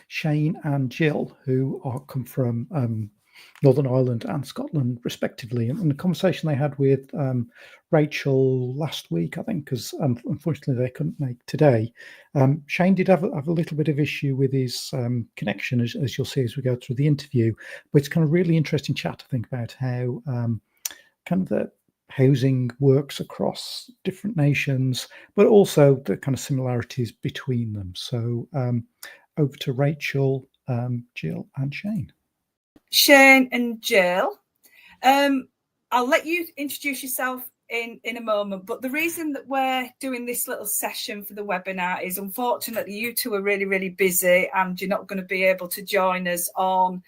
Shane and Jill, who come from Northern Ireland and Scotland, respectively, and the conversation they had with Rachel last week, I think, because unfortunately they couldn't make today. Shane did have a little bit of issue with his connection, as you'll see as we go through the interview, but it's kind of really interesting chat to think about how kind of the housing works across different nations, but also the kind of similarities between them. So over to Rachel, Jill and Shane. Shane and Jill, I'll let you introduce yourself in a moment, but the reason that we're doing this little session for the webinar is unfortunately you two are really, really busy and you're not going to be able to join us on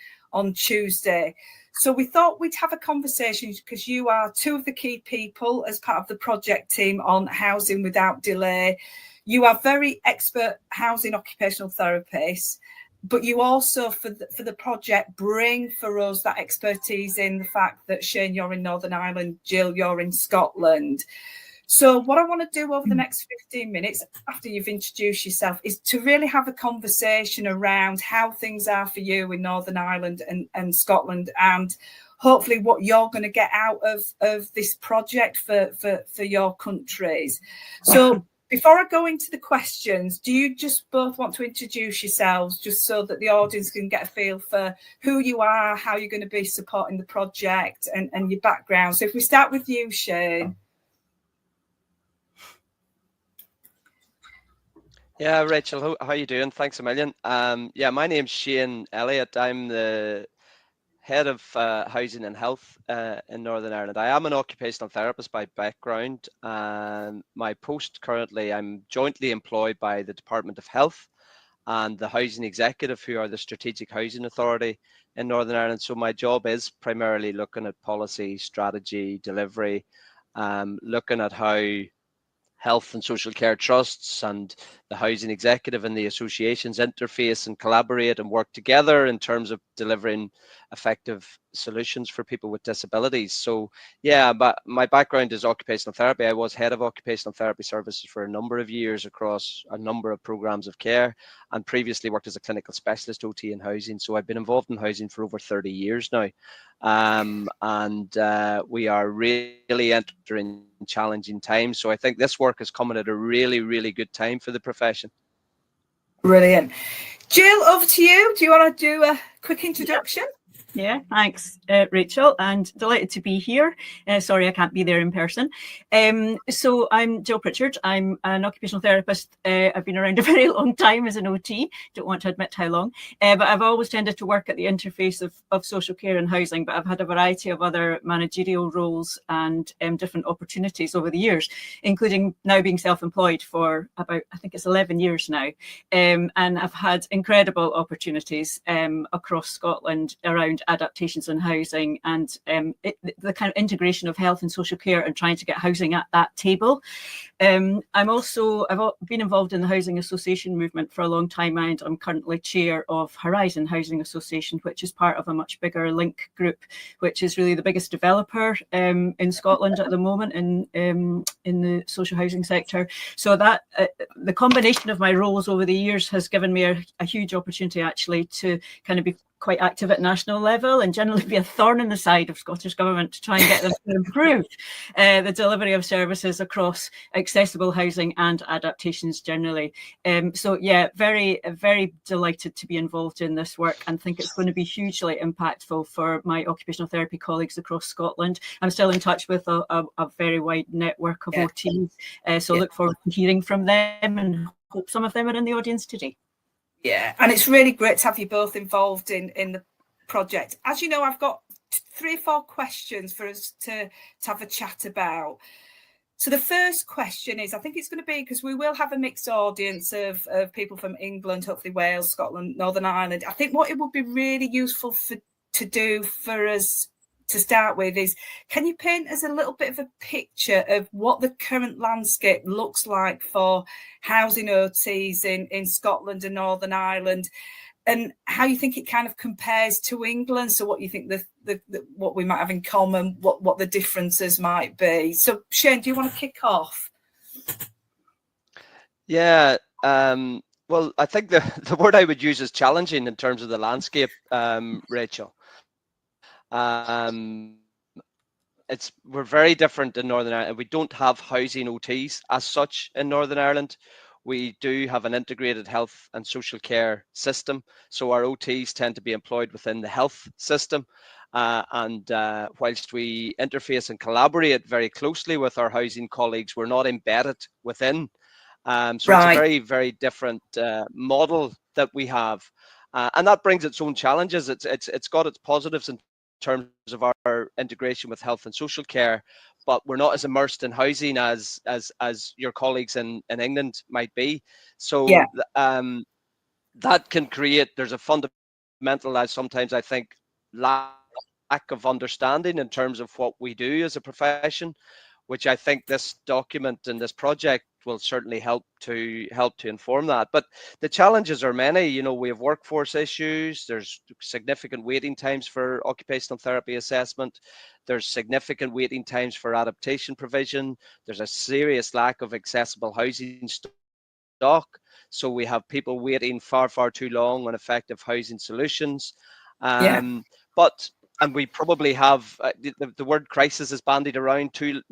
Tuesday. So we thought we'd have a conversation because you are two of the key people as part of the project team on Housing Without Delay. You are very expert housing occupational therapists, but you also, for the project, bring for us that expertise in the fact that, Shane, you're in Northern Ireland, Jill, you're in Scotland. So what I want to do over the next 15 minutes, after you've introduced yourself, is to really have a conversation around how things are for you in Northern Ireland and Scotland, and hopefully what you're going to get out of this project for your countries. So before I go into the questions, do you just both want to introduce yourselves just so that the audience can get a feel for who you are, how you're going to be supporting the project and your background? So if we start with you, Shane. Yeah, Rachel, how are you doing? Thanks a million. Yeah, my name's Shane Elliott. I'm the head of housing and health in Northern Ireland. I am an occupational therapist by background. My post currently, I'm jointly employed by the Department of Health and the Housing Executive, who are the Strategic Housing Authority in Northern Ireland. So my job is primarily looking at policy, strategy, delivery, looking at how health and social care trusts and the housing executive and the associations interface and collaborate and work together in terms of delivering effective solutions for people with disabilities. So yeah, but my background is occupational therapy. I was head of occupational therapy services for a number of years across a number of programs of care, and previously worked as a clinical specialist OT in housing. So I've been involved in housing for over 30 years now. We are really entering challenging times. So I think this work is coming at a really, really good time for the profession. Brilliant. Jill, over to you. Do you want to do a quick introduction? Yeah, thanks, Rachel, and delighted to be here. Sorry, I can't be there in person. So I'm Jill Pritchard. I'm an occupational therapist. I've been around a very long time as an OT. Don't want to admit how long, but I've always tended to work at the interface of social care and housing, but I've had a variety of other managerial roles and different opportunities over the years, including now being self-employed for about, I think it's 11 years now. And I've had incredible opportunities across Scotland around around adaptations in housing and the kind of integration of health and social care and trying to get housing at that table. I've been involved in the housing association movement for a long time, and I'm currently chair of Horizon Housing Association, which is part of a much bigger Link group, which is really the biggest developer in Scotland at the moment in the social housing sector. So that the combination of my roles over the years has given me a huge opportunity actually to kind of be quite active at national level and generally be a thorn in the side of Scottish Government to try and get them to improve the delivery of services across accessible housing and adaptations generally. So yeah, very, very delighted to be involved in this work and think it's going to be hugely impactful for my occupational therapy colleagues across Scotland. I'm still in touch with a very wide network of OTs, so look forward to hearing from them and hope some of them are in the audience today. Yeah, and it's really great to have you both involved in the project. As you know, I've got 3 or 4 questions for us to have a chat about. So the first question is, I think it's going to be, because we will have a mixed audience of people from England, hopefully Wales, Scotland, Northern Ireland. I think what it would be really useful to do for us to start with is, can you paint us a little bit of a picture of what the current landscape looks like for housing OTs in Scotland and Northern Ireland, and how you think it kind of compares to England? So what you think the what we might have in common, what the differences might be. So Shane, do you want to kick off? Yeah, well, I think the word I would use is challenging in terms of the landscape, Rachel. We're very different in Northern Ireland. We don't have housing OTs as such in Northern Ireland. We do have an integrated health and social care system, so our OTs tend to be employed within the health system, and whilst we interface and collaborate very closely with our housing colleagues, we're not embedded within. So right. It's a very, very different model that we have, and that brings its own challenges. It's got its positives in terms of our integration with health and social care, but we're not as immersed in housing as your colleagues in England might be. So yeah. That can create, there's a fundamental, sometimes I think, lack of understanding in terms of what we do as a profession, which I think this document and this project will certainly help to inform that. But the challenges are many. You know, we have workforce issues. There's significant waiting times for occupational therapy assessment. There's significant waiting times for adaptation provision. There's a serious lack of accessible housing stock. So we have people waiting far, far too long on effective housing solutions. And we probably have the word crisis is bandied around too.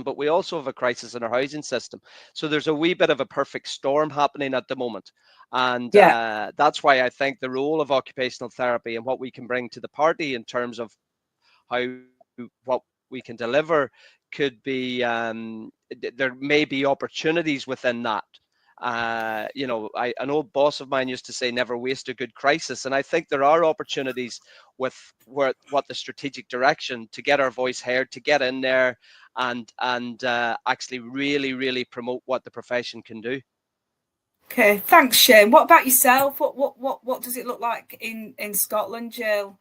But we also have a crisis in our housing system. So there's a wee bit of a perfect storm happening at the moment. And that's why I think the role of occupational therapy and what we can bring to the party in terms of what we can deliver could be, there may be opportunities within that. You know, an old boss of mine used to say, never waste a good crisis. And I think there are opportunities with what the strategic direction to get our voice heard, to get in there and actually really, really promote what the profession can do. Okay, thanks, Shane. What about yourself? What does it look like in Scotland, Jill?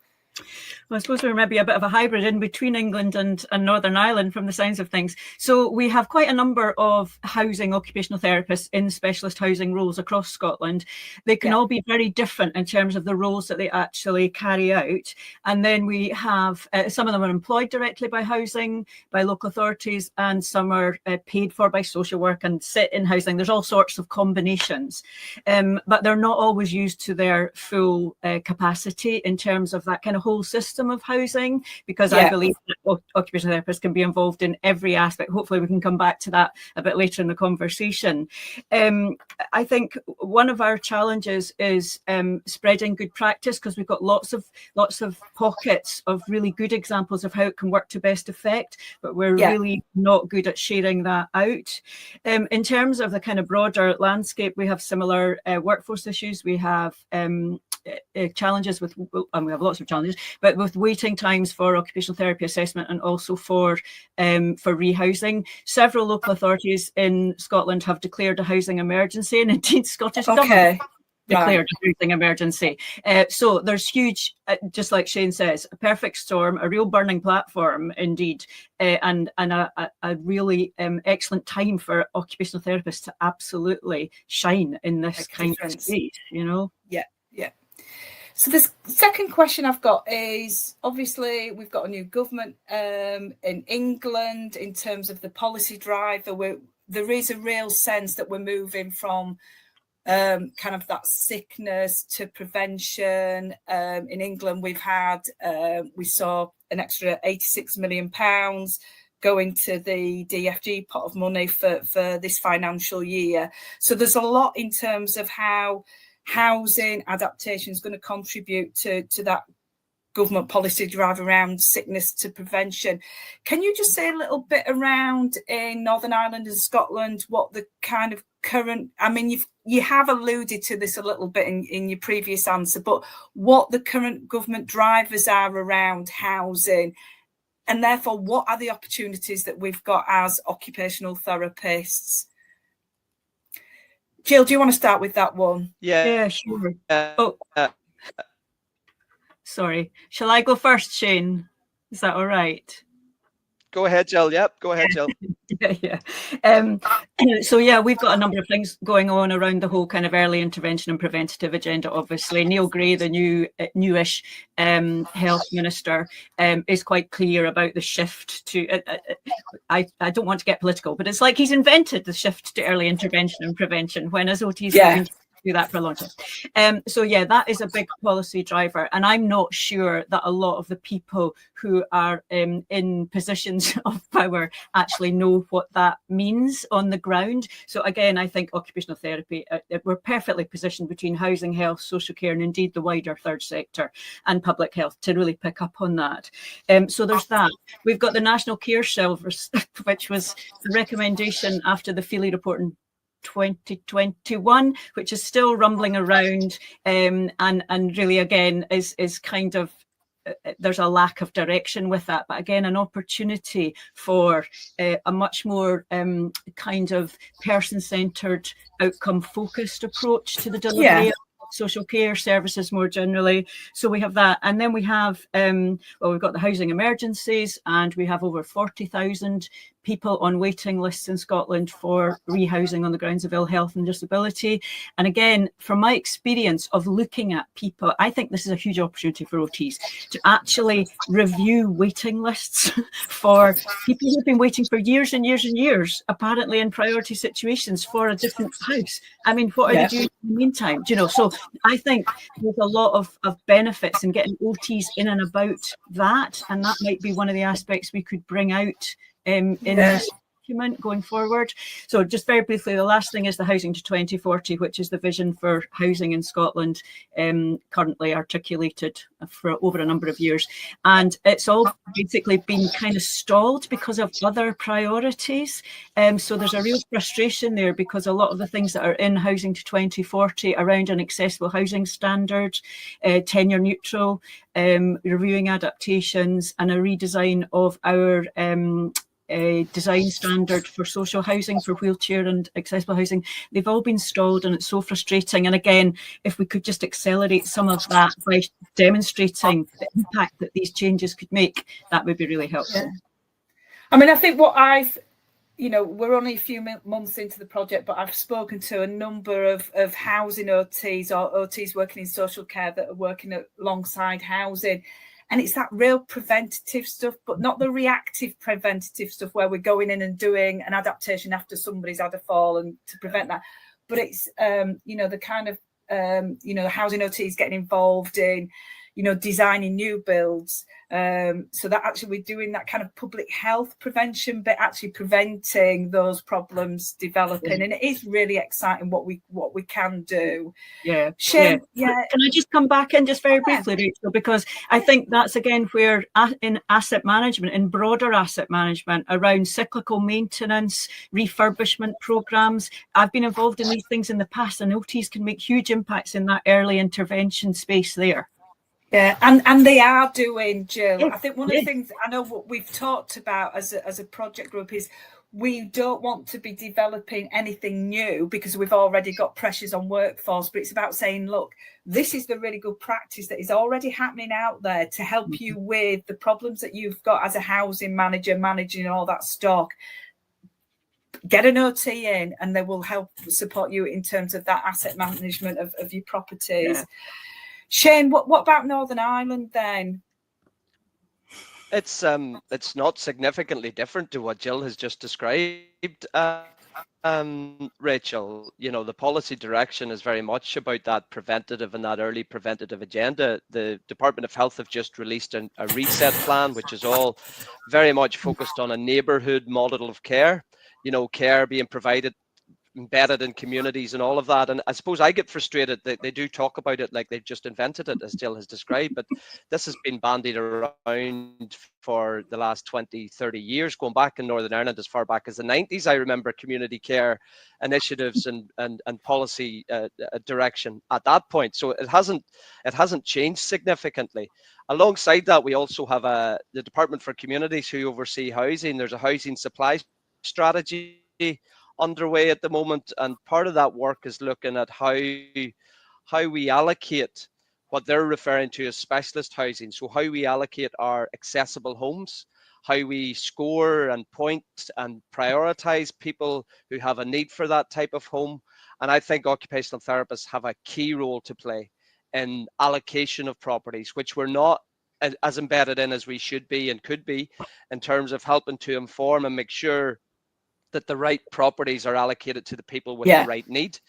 Well, I suppose we're maybe a bit of a hybrid in between England and Northern Ireland from the sounds of things. So we have quite a number of housing occupational therapists in specialist housing roles across Scotland. They can all be very different in terms of the roles that they actually carry out. And then we have, some of them are employed directly by housing, by local authorities, and some are paid for by social work and sit in housing. There's all sorts of combinations, but they're not always used to their full capacity in terms of that kind of whole system of housing, because I believe that occupational therapists can be involved in every aspect. Hopefully we can come back to that a bit later in the conversation. I think one of our challenges is spreading good practice, because we've got lots of pockets of really good examples of how it can work to best effect, but we're really not good at sharing that out. In terms of the kind of broader landscape, we have similar workforce issues. We have challenges with, and we have lots of challenges, but with waiting times for occupational therapy assessment and also for rehousing. Several local authorities in Scotland have declared a housing emergency, and indeed Scottish Government declared a housing emergency. So there's huge, just like Shane says, a perfect storm, a real burning platform indeed, and a really excellent time for occupational therapists to absolutely shine in this kind of space, you know? Yeah. So this second question I've got is, obviously we've got a new government in England in terms of the policy driver. There is a real sense that we're moving from kind of that sickness to prevention. In England, we saw an extra £86 million going to the DFG pot of money for this financial year. So there's a lot in terms of how housing adaptation is going to contribute to that government policy drive around sickness to prevention. Can you just say a little bit around in Northern Ireland and Scotland what the kind of current, I mean, you have alluded to this a little bit in your previous answer, but what the current government drivers are around housing, and therefore what are the opportunities that we've got as occupational therapists? Jill, do you want to start with that one? Yeah, sure. Sorry. Shall I go first, Shane? Is that all right? Go ahead, Jill. Yep, go ahead, Jill. Yeah. So yeah, we've got a number of things going on around the whole kind of early intervention and preventative agenda. Obviously, Neil Gray, the newish health minister, is quite clear about the shift to. I don't want to get political, but it's like he's invented the shift to early intervention and prevention when as OTs have do that for a long time. So yeah, that is a big policy driver, and I'm not sure that a lot of the people who are in positions of power actually know what that means on the ground. So again, I think occupational therapy, we're perfectly positioned between housing, health, social care, and indeed the wider third sector and public health to really pick up on that. So there's that. We've got the National Care Service, which was the recommendation after the Feely report in 2021, which is still rumbling around, and really again is kind of there's a lack of direction with that, but again an opportunity for a much more kind of person-centered, outcome-focused approach to the delivery of social care services more generally. So we have that, and then we have we've got the housing emergencies, and we have over 40,000 people on waiting lists in Scotland for rehousing on the grounds of ill health and disability. And again, from my experience of looking at people, I think this is a huge opportunity for OTs to actually review waiting lists for people who've been waiting for years and years and years, apparently in priority situations for a different house. I mean, what are they doing in the meantime? Do you know? So I think there's a lot of benefits in getting OTs in and about that, and that might be one of the aspects we could bring out in this document going forward. So just very briefly, the last thing is the Housing to 2040, which is the vision for housing in Scotland, currently articulated for over a number of years. And it's all basically been kind of stalled because of other priorities. So there's a real frustration there because a lot of the things that are in Housing to 2040 around an accessible housing standard, tenure neutral, reviewing adaptations, and a redesign of our a design standard for social housing, for wheelchair and accessible housing, they've all been stalled, and it's so frustrating. And again, if we could just accelerate some of that by demonstrating the impact that these changes could make, that would be really helpful. I mean, I think what we're only a few months into the project, but I've spoken to a number of housing OTs or OTs working in social care that are working alongside housing. And it's that real preventative stuff, but not the reactive preventative stuff where we're going in and doing an adaptation after somebody's had a fall and to prevent that. But it's, the kind of, the housing OTs getting involved in, designing new builds. So that actually we're doing that kind of public health prevention, but actually preventing those problems developing. And it is really exciting what we can do. Yeah. Shane, Can I just come back in just very briefly, Rachel, because I think that's again where in asset management, in broader asset management, around cyclical maintenance, refurbishment programs, I've been involved in these things in the past, and OTs can make huge impacts in that early intervention space there. Yeah, and they are doing, Jill. Yeah, I think one of the things I know what we've talked about as a project group is we don't want to be developing anything new because we've already got pressures on workforce, but it's about saying, look, this is the really good practice that is already happening out there to help you with the problems that you've got as a housing manager, managing all that stock. Get an OT in and they will help support you in terms of that asset management of your properties. Yeah. Shane, what about Northern Ireland then? It's not significantly different to what Jill has just described, Rachel. The policy direction is very much about that preventative and that early preventative agenda. The Department of Health have just released a reset plan, which is all very much focused on a neighbourhood model of care. Care being provided, embedded in communities and all of that. And I suppose I get frustrated that they do talk about it like they've just invented it, as Jill has described, but this has been bandied around for the last 20, 30 years, going back in Northern Ireland as far back as the 90s. I remember community care initiatives and policy direction at that point. So it hasn't changed significantly. Alongside that, we also have the Department for Communities who oversee housing. There's a housing supply strategy underway at the moment, and part of that work is looking at how we allocate what they're referring to as specialist housing. So how we allocate our accessible homes, how we score and point and prioritize people who have a need for that type of home. And I think occupational therapists have a key role to play in allocation of properties, which we're not as embedded in as we should be and could be, in terms of helping to inform and make sure that the right properties are allocated to the people with the right need.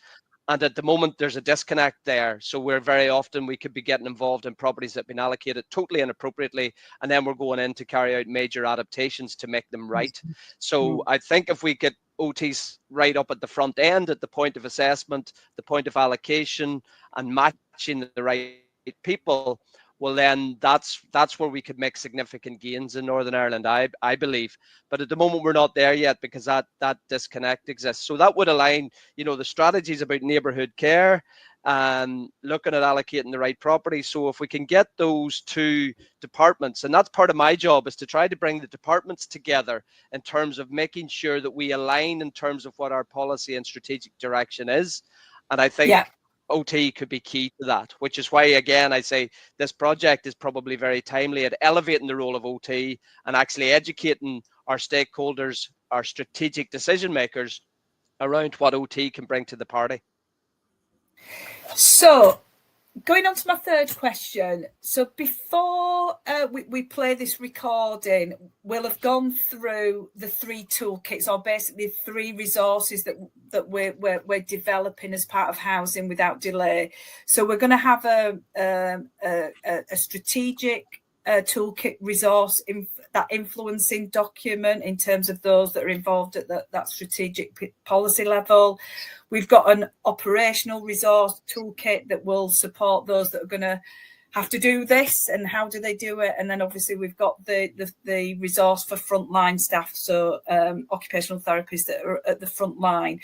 And at the moment, there's a disconnect there. So we could be getting involved in properties that have been allocated totally inappropriately, and then we're going in to carry out major adaptations to make them right. So I think if we get OTs right up at the front end, at the point of assessment, the point of allocation, and matching the right people, well, then that's where we could make significant gains in Northern Ireland, I believe. But at the moment, we're not there yet because that disconnect exists. So that would align, the strategies about neighbourhood care and looking at allocating the right property. So if we can get those two departments, and that's part of my job, is to try to bring the departments together in terms of making sure that we align in terms of what our policy and strategic direction is. And I think OT could be key to that, which is why, again, I say this project is probably very timely at elevating the role of OT and actually educating our stakeholders, our strategic decision makers around what OT can bring to the party. So going on to my third question. So before we play this recording, we'll have gone through the three toolkits, or basically three resources that we're developing as part of Housing Without Delay. So we're going to have a strategic toolkit resource, that influencing document in terms of those that are involved at that strategic policy level. We've got an operational resource toolkit that will support those that are going to have to do this and how do they do it. And then obviously we've got the resource for frontline staff, so occupational therapists that are at the front line.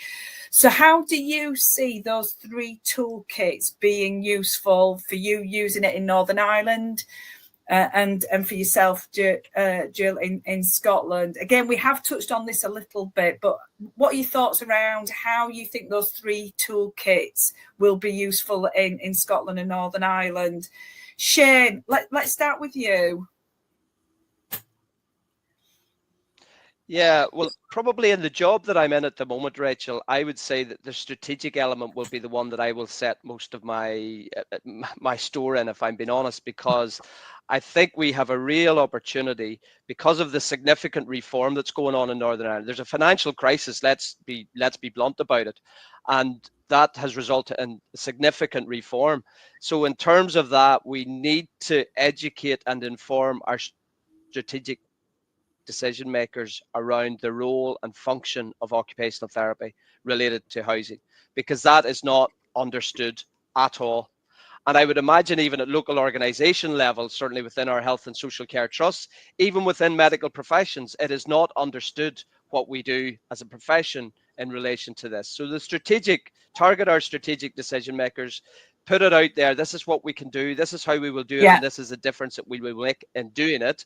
So how do you see those three toolkits being useful for you using it in Northern Ireland? And for yourself, Jill, in Scotland? Again, we have touched on this a little bit, but what are your thoughts around how you think those three toolkits will be useful in Scotland and Northern Ireland? Shane, let's start with you. Yeah, well, probably in the job that I'm in at the moment, Rachel, I would say that the strategic element will be the one that I will set most of my store in, if I'm being honest, because I think we have a real opportunity because of the significant reform that's going on in Northern Ireland. There's a financial crisis, let's be blunt about it, and that has resulted in significant reform. So in terms of that, we need to educate and inform our strategic decision makers around the role and function of occupational therapy related to housing, because that is not understood at all. And I would imagine even at local organisation level, certainly within our health and social care trusts, even within medical professions, it is not understood what we do as a profession in relation to this. So target our strategic decision makers, put it out there. This is what we can do. This is how we will do it. And this is the difference that we will make in doing it.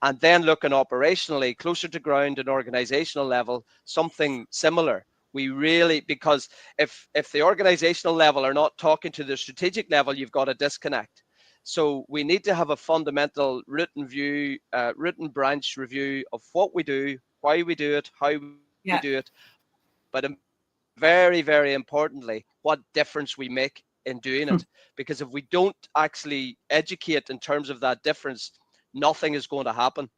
And then looking operationally, closer to ground and organizational level, something similar. We really, because if the organizational level are not talking to the strategic level, you've got a disconnect. So we need to have a fundamental written branch review of what we do, why we do it, how we do it, but very, very importantly, what difference we make in doing it. Because if we don't actually educate in terms of that difference, nothing is going to happen.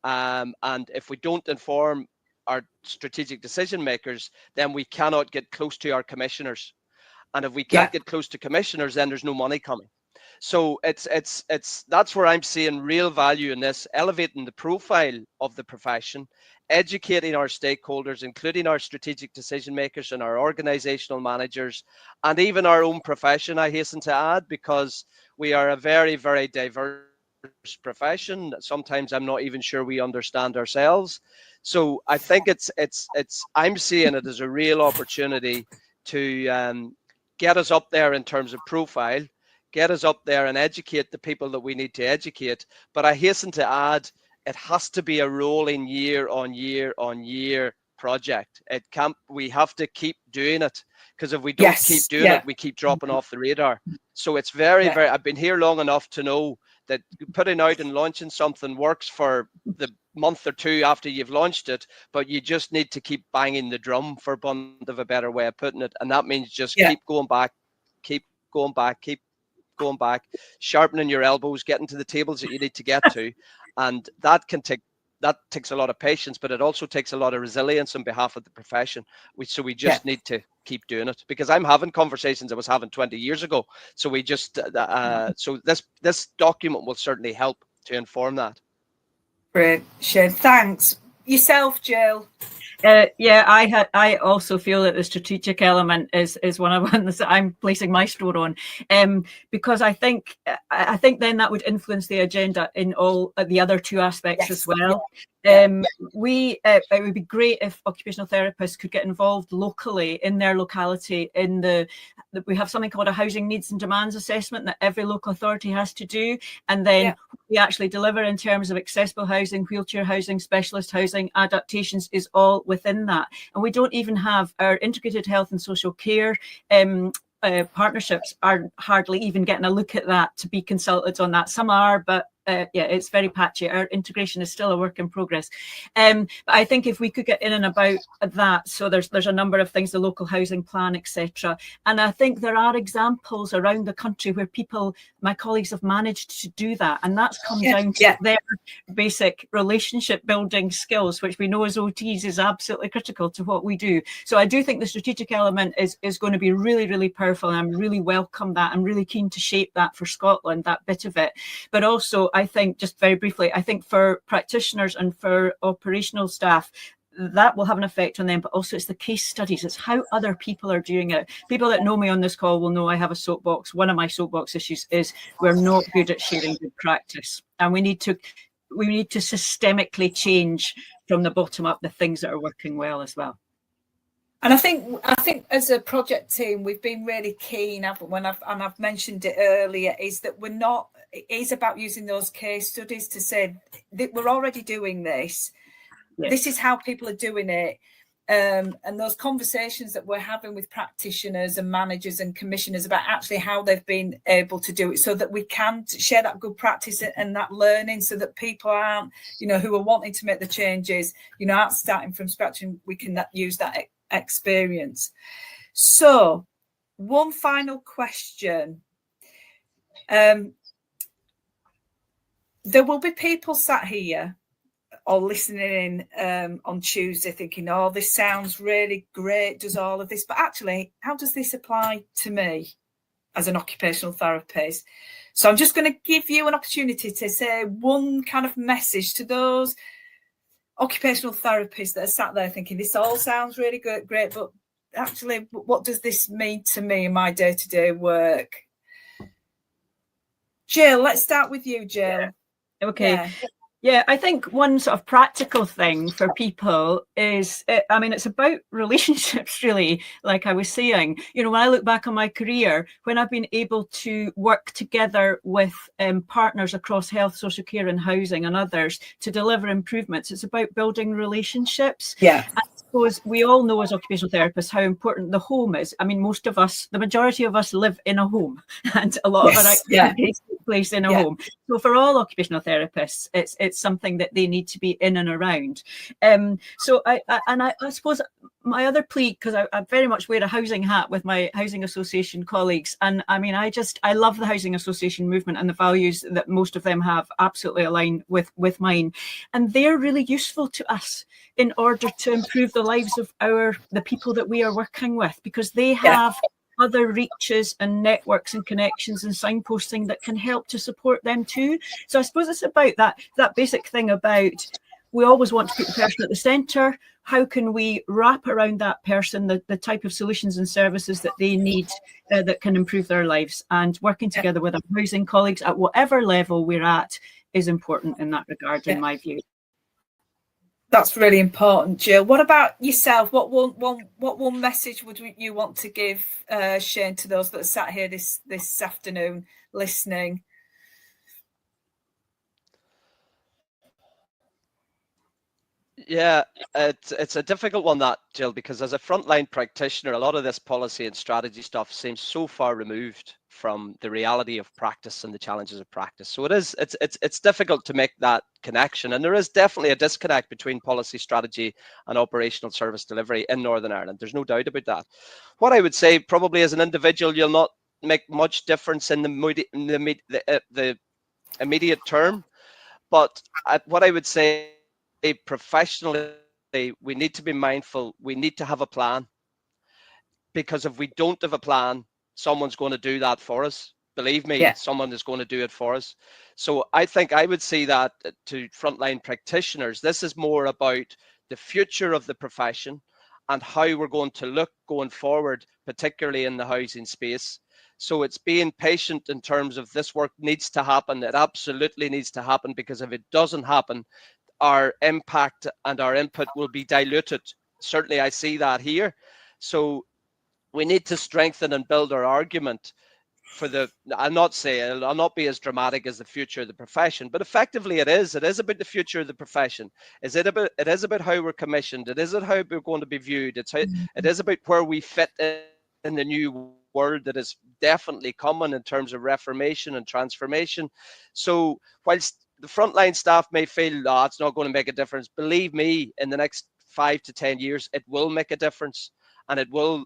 And if we don't inform our strategic decision makers, then we cannot get close to our commissioners. And if we can't get close to commissioners, then there's no money coming. So it's that's where I'm seeing real value in this, elevating the profile of the profession, educating our stakeholders, including our strategic decision makers and our organizational managers, and even our own profession, I hasten to add, because we are a very, very diverse profession. Sometimes I'm not even sure we understand ourselves. So I think I'm seeing it as a real opportunity to get us up there in terms of profile, get us up there and educate the people that we need to educate. But I hasten to add, it has to be a rolling year on year project. We have to keep doing it, because if we don't keep doing it, we keep dropping off the radar. So it's very, very, I've been here long enough to know that putting out and launching something works for the month or two after you've launched it, but you just need to keep banging the drum, for want of a better way of putting it. And that means just keep going back, sharpening your elbows, getting to the tables that you need to get to. And that takes a lot of patience, but it also takes a lot of resilience on behalf of the profession. So we just need to keep doing it, because I'm having conversations I was having 20 years ago. So we just, so this document will certainly help to inform that. Great, Shane. Thanks. Yourself, Jill. I also feel that the strategic element is one of the ones that I'm placing my store on, because I think then that would influence the agenda in all the other two aspects as well. It would be great if occupational therapists could get involved locally in their locality. We have something called a housing needs and demands assessment that every local authority has to do, and then we actually deliver in terms of accessible housing, wheelchair housing, specialist housing, adaptations is all within that. And we don't even have our integrated health and social care partnerships are hardly even getting a look at that to be consulted on that. Some are, but it's very patchy. Our integration is still a work in progress. But I think if we could get in and about that, so there's a number of things, the local housing plan, etc. And I think there are examples around the country where my colleagues have managed to do that. And that's come down to their basic relationship building skills, which we know as OTs is absolutely critical to what we do. So I do think the strategic element is going to be really, really powerful. And I'm really welcome that. I'm really keen to shape that for Scotland, that bit of it. But also, I think, just very briefly, I think for practitioners and for operational staff, that will have an effect on them, but also it's the case studies. It's how other people are doing it. People that know me on this call will know I have a soapbox. One of my soapbox issues is we're not good at sharing good practice. And we need to systemically change from the bottom up the things that are working well as well. And I think as a project team, we've been really keen, I've mentioned it earlier, is that it is about using those case studies to say that we're already doing this. Yes. This is how people are doing it. and those conversations that we're having with practitioners and managers and commissioners about actually how they've been able to do it, so that we can share that good practice and that learning, so that people aren't, who are wanting to make the changes, aren't starting from scratch, and we can use that experience. So one final question. There will be people sat here or listening in on Tuesday thinking, oh, this sounds really great, does all of this, but actually, how does this apply to me as an occupational therapist? So I'm just going to give you an opportunity to say one kind of message to those occupational therapists that are sat there thinking, this all sounds really good, great, but actually, what does this mean to me in my day-to-day work? Jill, let's start with you, Jill. Yeah. Okay. Yeah, I think one sort of practical thing for people is, it's about relationships, really, like I was saying. When I look back on my career, when I've been able to work together with partners across health, social care and housing and others to deliver improvements, it's about building relationships. Yeah. I suppose we all know as occupational therapists how important the home is. I mean, most of us, the majority of us live in a home, and a lot of our activities take place in a home. So for all occupational therapists, it's something that they need to be in and around. So I suppose my other plea, because I very much wear a housing hat with my housing association colleagues, and I love the housing association movement, and the values that most of them have absolutely align with mine, and they're really useful to us in order to improve the lives of the people that we are working with, because they have other reaches and networks and connections and signposting that can help to support them too. So I suppose it's about that basic thing about, we always want to put the person at the centre. How can we wrap around that person the type of solutions and services that they need that can improve their lives? And working together with our housing colleagues at whatever level we're at is important in that regard, in my view. That's really important, Jill. What about yourself? What one message would you want to give, Shane, to those that are sat here this afternoon listening? Yeah, it's a difficult one, that, Jill, because as a frontline practitioner, a lot of this policy and strategy stuff seems so far removed from the reality of practice and the challenges of practice. So it's difficult to make that connection, and there is definitely a disconnect between policy, strategy and operational service delivery in Northern Ireland. There's no doubt about that. What I would say, probably as an individual, you'll not make much difference in the immediate term, but what I would say, professionally, we need to be mindful. We need to have a plan, because if we don't have a plan, someone's going to do that for us. Believe me, someone is going to do it for us. So I think I would see that to frontline practitioners, this is more about the future of the profession and how we're going to look going forward, particularly in the housing space. So it's being patient in terms of this work needs to happen. It absolutely needs to happen, because if it doesn't happen, our impact and our input will be diluted. Certainly I see that here. So we need to strengthen and build our argument for I'll not be as dramatic as the future of the profession, but effectively it is about the future of the profession. It is about how we're commissioned. It is about how we're going to be viewed. It is about where we fit in the new world that is definitely coming in terms of reformation and transformation. So whilst the frontline staff may feel, it's not going to make a difference, believe me, in the next 5 to 10 years, it will make a difference, and it will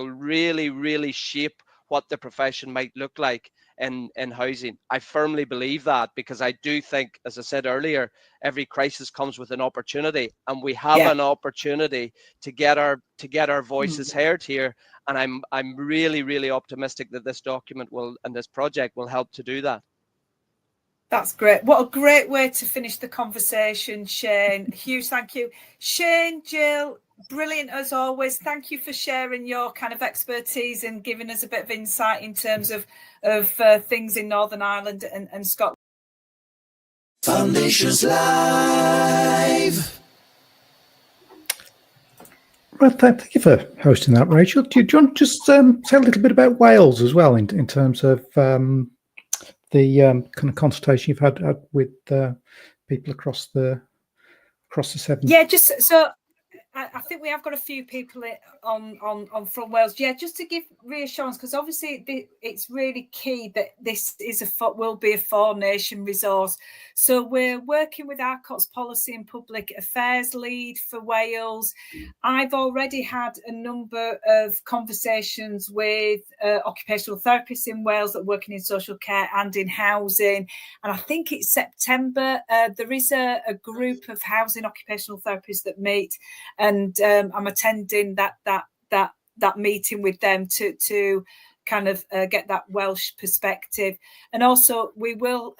really, really shape what the profession might look like in housing. I firmly believe that, because I do think, as I said earlier, every crisis comes with an opportunity, and we have an opportunity to get our voices heard here. And I'm really, really optimistic that this document and this project will help to do that. That's great. What a great way to finish the conversation, Shane. Huge thank you. Shane, Jill, brilliant as always. Thank you for sharing your kind of expertise and giving us a bit of insight in terms of things in Northern Ireland and Scotland. Foundations Live. Right, thank you for hosting that, Rachel. Do you want to just say a little bit about Wales as well in terms of the kind of consultation you've had with people across the seven? Yeah, just so I think we have got a few people on From Wales. Yeah, just to give reassurance, because obviously it's really key that this will be a 4-nation resource. So we're working with ARCOT's Policy and Public Affairs lead for Wales. I've already had a number of conversations with occupational therapists in Wales that are working in social care and in housing. And I think it's September. There is a group of housing occupational therapists that meet. And I'm attending that meeting with them to kind of get that Welsh perspective. And also we will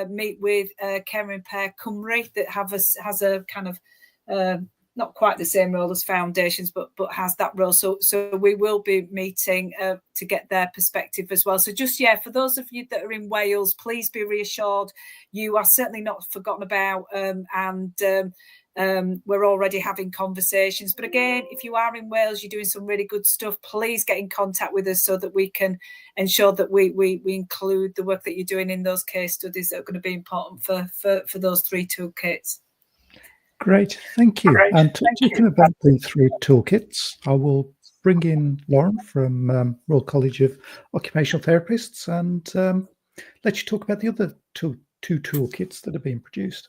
meet with Care and Repair Cymru that has a kind of not quite the same role as foundations, but has that role. So we will be meeting to get their perspective as well. So just, for those of you that are in Wales, please be reassured you are certainly not forgotten about, we're already having conversations. But again, if you are in Wales, you're doing some really good stuff, please get in contact with us so that we can ensure that we include the work that you're doing in those case studies that are going to be important for those 3 toolkits. Great, thank you. And talking about the 3 toolkits, I will bring in Lauren from Royal College of Occupational Therapists and let you talk about the other two toolkits that are being produced.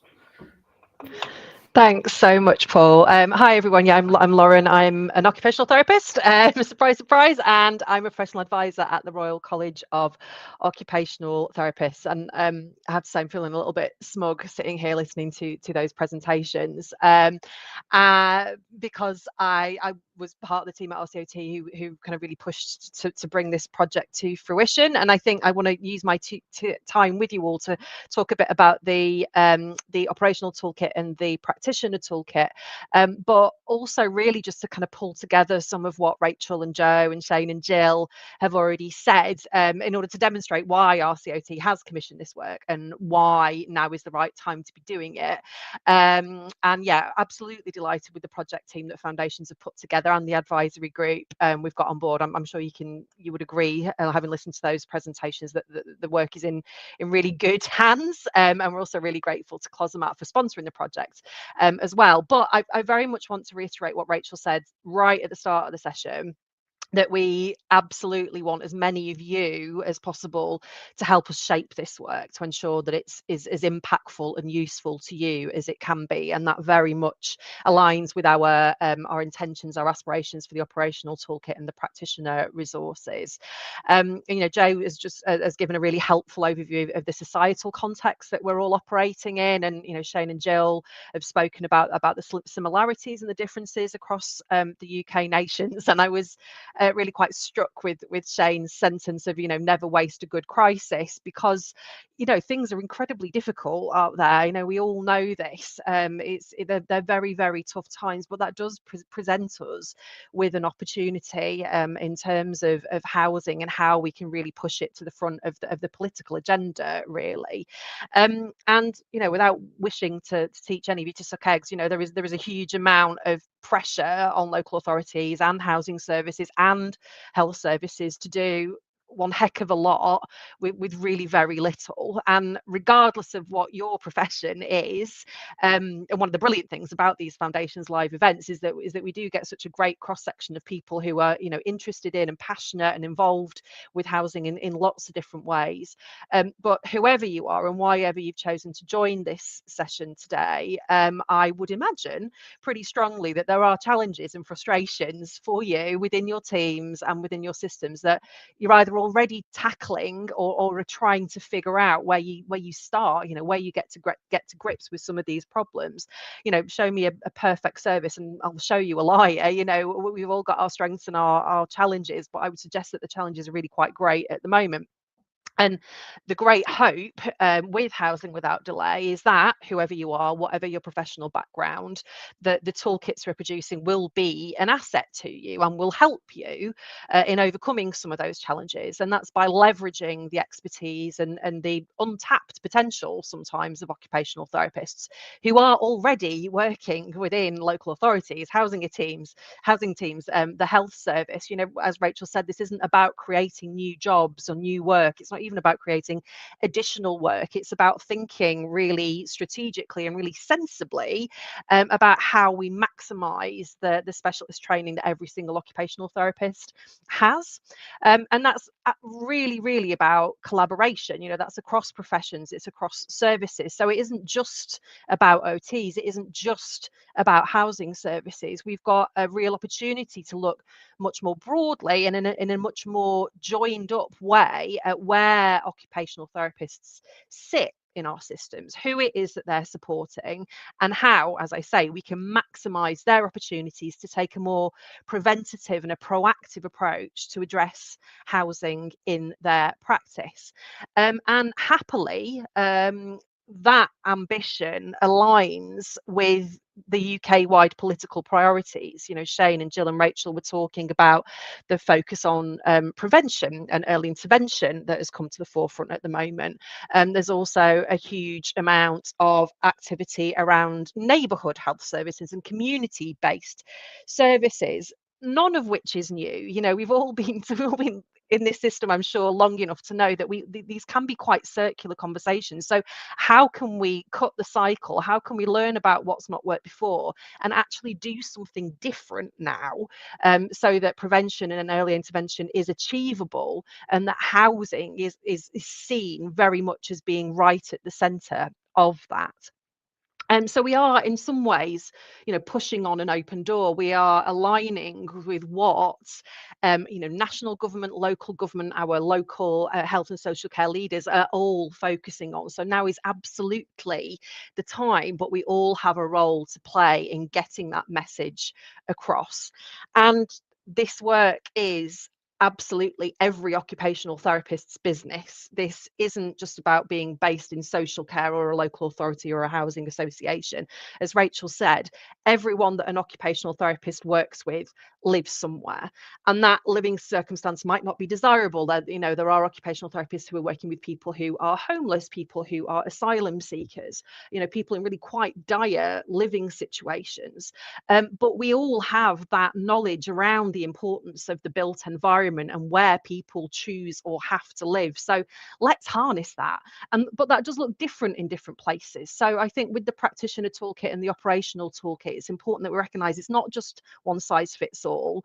Thanks so much, Paul. Hi, everyone. Yeah, I'm Lauren. I'm an occupational therapist, surprise, surprise, and I'm a professional advisor at the Royal College of Occupational Therapists. And I have to say, I'm feeling a little bit smug sitting here listening to those presentations because I was part of the team at RCOT who kind of really pushed to bring this project to fruition. And I think I want to use my time with you all to talk a bit about the operational toolkit and the practitioner toolkit, but also really just to kind of pull together some of what Rachel and Joe and Shane and Jill have already said in order to demonstrate why RCOT has commissioned this work and why now is the right time to be doing it. And yeah, absolutely delighted with the project team that Foundations have put together and the advisory group we've got on board. I'm sure you would agree, having listened to those presentations, that the work is in really good hands, and we're also really grateful to Closemat for sponsoring the project as well. But I very much want to reiterate what Rachel said right at the start of the session, that we absolutely want as many of you as possible to help us shape this work to ensure that it's as impactful and useful to you as it can be. And that very much aligns with our intentions, our aspirations for the operational toolkit and the practitioner resources. Joe has given a really helpful overview of the societal context that we're all operating in, and Shane and Jill have spoken about the similarities and the differences across the UK nations. And I was really quite struck with Shane's sentence of never waste a good crisis, because things are incredibly difficult out there. We all know this. They're very, very tough times, but that does present us with an opportunity in terms of housing and how we can really push it to the front of the political agenda, really. And without wishing to teach any of you to suck eggs, there is a huge amount of pressure on local authorities and housing services and health services to do one heck of a lot with really very little. And regardless of what your profession is, and one of the brilliant things about these Foundations Live events is that we do get such a great cross-section of people who are interested in and passionate and involved with housing in lots of different ways. But whoever you are and whyever you've chosen to join this session today, I would imagine pretty strongly that there are challenges and frustrations for you within your teams and within your systems that you're either already tackling or are trying to figure out where you start, where you get to grips with some of these problems. Show me a perfect service and I'll show you a liar. We've all got our strengths and our challenges, but I would suggest that the challenges are really quite great at the moment. And the great hope with Housing Without Delay is that whoever you are, whatever your professional background, the toolkits we're producing will be an asset to you and will help you in overcoming some of those challenges. And that's by leveraging the expertise and the untapped potential sometimes of occupational therapists who are already working within local authorities, housing teams, the health service. As Rachel said, this isn't about creating new jobs or new work. It's not even about creating additional work. It's about thinking really strategically and really sensibly about how we maximise the specialist training that every single occupational therapist has. And that's really, really about collaboration. You know, that's across professions, it's across services. So it isn't just about OTs, it isn't just about housing services. We've got a real opportunity to look much more broadly and in a much more joined up way at where occupational therapists sit in our systems, who it is that they're supporting, and how, as I say, we can maximise their opportunities to take a more preventative and a proactive approach to address housing in their practice. And happily, that ambition aligns with the UK-wide political priorities. You know, Shane and Jill and Rachel were talking about the focus on prevention and early intervention that has come to the forefront at the moment. There's also a huge amount of activity around neighbourhood health services and community-based services, none of which is new. You know, we've all been in this system, I'm sure, long enough to know that these can be quite circular conversations. So how can we cut the cycle? How can we learn about what's not worked before and actually do something different now, so that prevention and early intervention is achievable, and that housing is seen very much as being right at the centre of that. So we are, in some ways, you know, pushing on an open door. We are aligning with what, you know, national government, local government, our local health and social care leaders are all focusing on. So now is absolutely the time, but we all have a role to play in getting that message across. And this work is absolutely every occupational therapist's business. This isn't just about being based in social care or a local authority or a housing association. As Rachel said, everyone that an occupational therapist works with lives somewhere, and that living circumstance might not be desirable. That, you know, there are occupational therapists who are working with people who are homeless, people who are asylum seekers, you know, people in really quite dire living situations. But we all have that knowledge around the importance of the built environment and where people choose or have to live. So let's harness that. But that does look different in different places. So I think with the practitioner toolkit and the operational toolkit, it's important that we recognise it's not just one size fits all.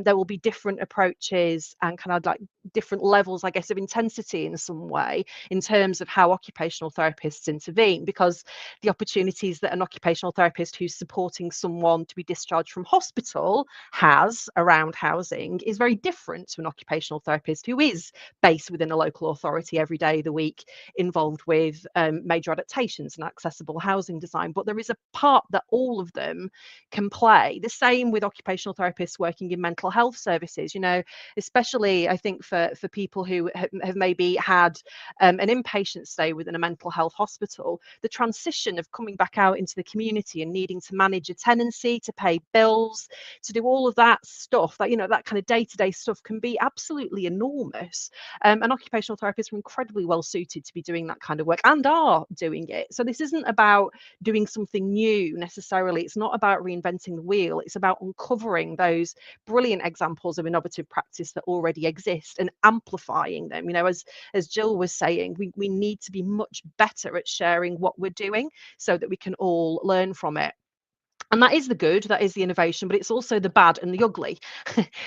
There will be different approaches and kind of like different levels, I guess, of intensity in some way in terms of how occupational therapists intervene, because the opportunities that an occupational therapist who's supporting someone to be discharged from hospital has around housing is very different to an occupational therapist who is based within a local authority every day of the week, involved with major adaptations and accessible housing design. But there is a part that all of them can play. The same with occupational therapists working in mental health services, you know, especially I think for people who have maybe had an inpatient stay within a mental health hospital. The transition of coming back out into the community and needing to manage a tenancy, to pay bills, to do all of that stuff, that, you know, that kind of day-to-day stuff can be absolutely enormous. And occupational therapists are incredibly well suited to be doing that kind of work and are doing it. So this isn't about doing something new necessarily. It's not about reinventing the wheel. It's about uncovering those brilliant examples of innovative practice that already exist and amplifying them. You know, as Jill was saying, we need to be much better at sharing what we're doing so that we can all learn from it. And that is the good, that is the innovation, but it's also the bad and the ugly,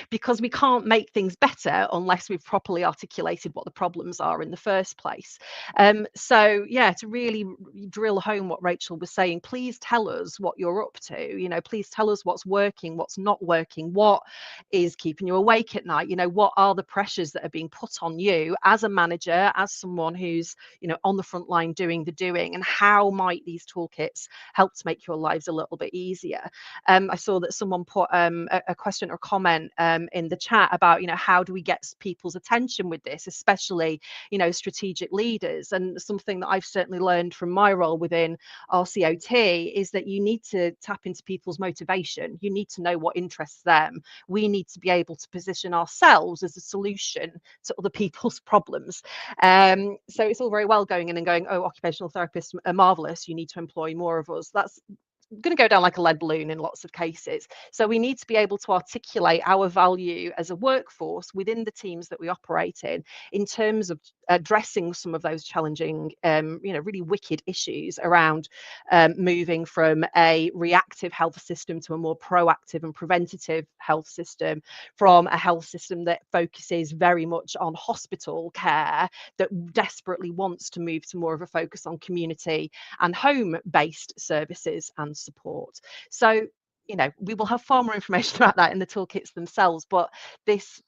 because we can't make things better unless we've properly articulated what the problems are in the first place. So yeah, to really drill home what Rachel was saying, please tell us what you're up to. You know, please tell us what's working, what's not working, what is keeping you awake at night. You know, what are the pressures that are being put on you as a manager, as someone who's, you know, on the front line doing the doing, and how might these toolkits help to make your lives a little bit easier? I saw that someone put a question or comment in the chat about, you know, how do we get people's attention with this, especially, you know, strategic leaders. And something that I've certainly learned from my role within RCOT is that you need to tap into people's motivation. You need to know what interests them. We need to be able to position ourselves as a solution to other people's problems. So it's all very well going in and going, oh, occupational therapists are marvelous, you need to employ more of us. That's going to go down like a lead balloon in lots of cases. So we need to be able to articulate our value as a workforce within the teams that we operate in terms of addressing some of those challenging, really wicked issues around moving from a reactive health system to a more proactive and preventative health system, from a health system that focuses very much on hospital care that desperately wants to move to more of a focus on community and home-based services and support. So, we will have far more information about that in the toolkits themselves, but these